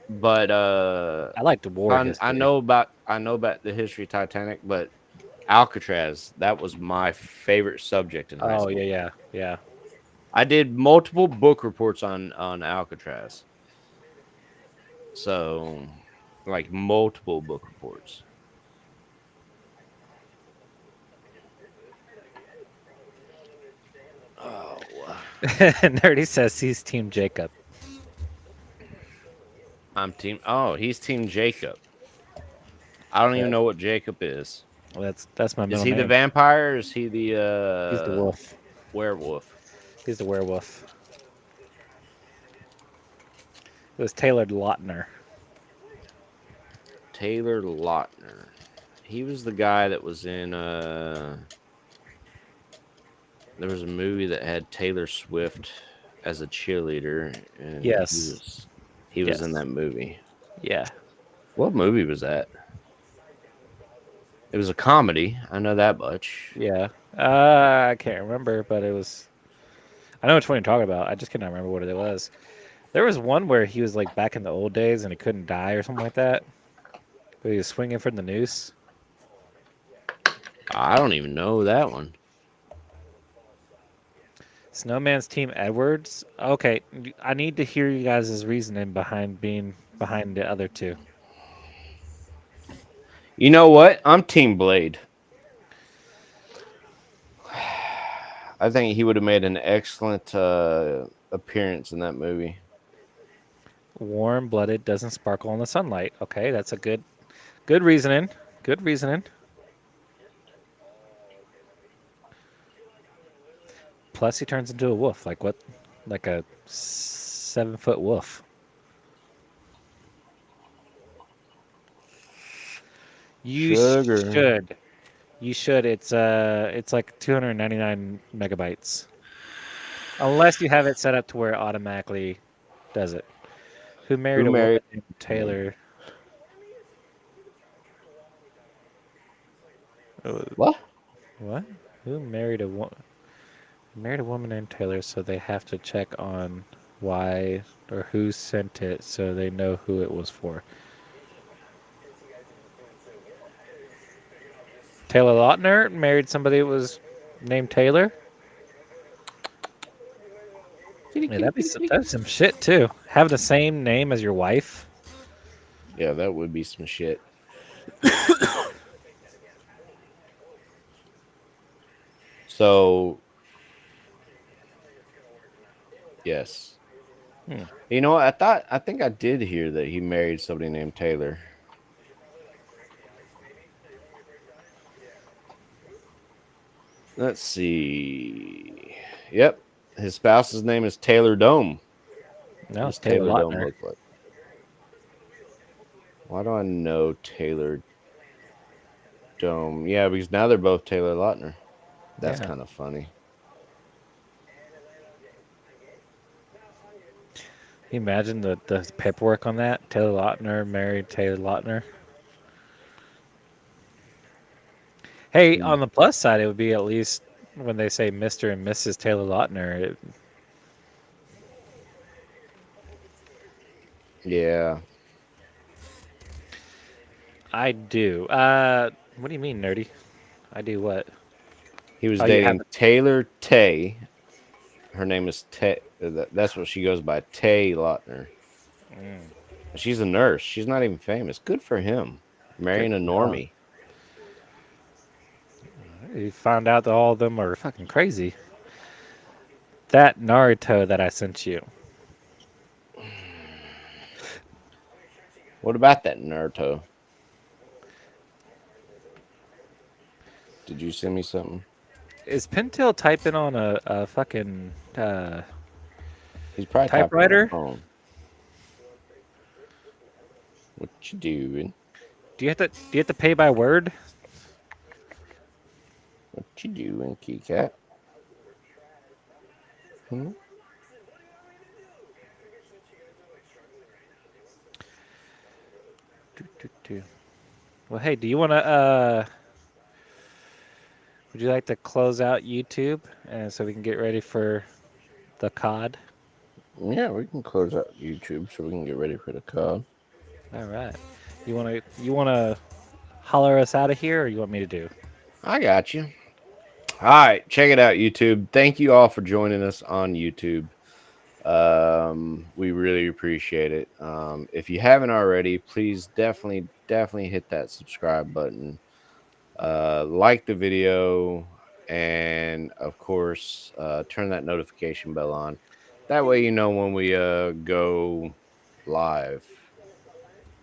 but I like the war history. I know about the history of Titanic, but Alcatraz, that was my favorite subject in high Oh yeah, school. yeah, yeah. I did multiple book reports on Alcatraz. So, like multiple book reports. Oh, Nerdy says he's Team Jacob. I'm team. Oh, he's Team Jacob. I don't even Yeah, know what Jacob is. that's my Is middle he the name. vampire? Or is he the He's the wolf. werewolf? He's the werewolf. It was Taylor Lautner. Taylor Lautner. He was the guy that was in there was a movie that had Taylor Swift as a cheerleader and Yes. he was in Yes. that movie. Yeah. What movie was that? It was a comedy. I know that much. Yeah. I can't remember, but it was. I know which one you're talking about. I just cannot remember what it was. There was one where he was like back in the old days and he couldn't die or something like that. But he was swinging from the noose. I don't even know that one. Snowman's Team Edwards. Okay, I need to hear you guys' reasoning behind being behind the other two. You know what? I'm Team Blade. I think he would have made an excellent appearance in that movie. Warm-blooded doesn't sparkle in the sunlight. Okay, that's a good reasoning. Good reasoning. Plus, he turns into a wolf. Like what? Like a 7-foot wolf. You Sugar. should. You should. It's like 299 megabytes. Unless you have it set up to where it automatically does it. Who married Who a woman married? named Taylor? What? What? Who married a woman? Married a woman named Taylor, so they have to check on why or who sent it so they know who it was for. Taylor Lautner married somebody that was named Taylor. Kitty, Yeah, kitty, kitty, kitty. that'd be some shit too. Have the same name as your wife. Yeah, that would be some shit. So, yes. Hmm. You know, I think I did hear that he married somebody named Taylor. Let's see. Yep. His spouse's name is Taylor Dome. What No, does it's Taylor Taylor Dome Lautner. look like? Why do I know Taylor Dome? Yeah, because now they're both Taylor Lautner. That's Yeah. kind of funny. Can you imagine the paperwork on that? Taylor Lautner married Taylor Lautner. Hey, Mm, on the plus side, it would be at least when they say Mr. and Mrs. Taylor Lautner. yeah. I do. What do you mean, nerdy? I do what? He was Oh, you have dating Taylor Tay. Her name is Tay. That's what she goes by, Tay Lautner. She's a nurse. She's not even famous. Good for him. Good Marrying a job. normie. You found out that all of them are fucking crazy. That Naruto that I sent you. What about that Naruto? Did you send me something? Is Pintail typing on a fucking He's probably typing on a typewriter? phone. What you doing? Do you have to pay by word? What you doing, Key Cat? Hmm? Well, hey, do you want to would you like to close out YouTube and so we can get ready for the COD? Yeah, we can close out YouTube so we can get ready for the call. All right. You want to holler us out of here or you want me to do? I got you. All right, check it out, YouTube. Thank you all for joining us on YouTube. We really appreciate it. If you haven't already, please definitely hit that subscribe button. Like the video, and of course, turn that notification bell on. That way, you know when we go live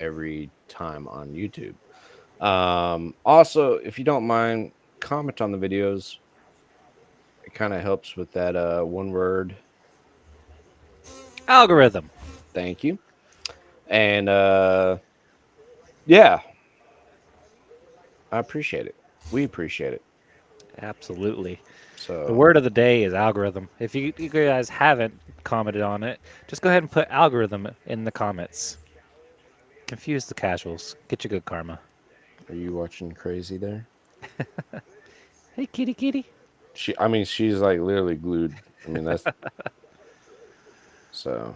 every time on YouTube. Also, if you don't mind, comment on the videos. It kind of helps with that one word. Algorithm. Thank you. And yeah, I appreciate it. We appreciate it. Absolutely. The So word of the day is algorithm. If you guys haven't commented on it, just go ahead and put algorithm in the comments. Confuse the casuals. Get your good karma. are you watching Crazy there? Hey, kitty, kitty. I mean, she's like literally glued. I mean, that's so.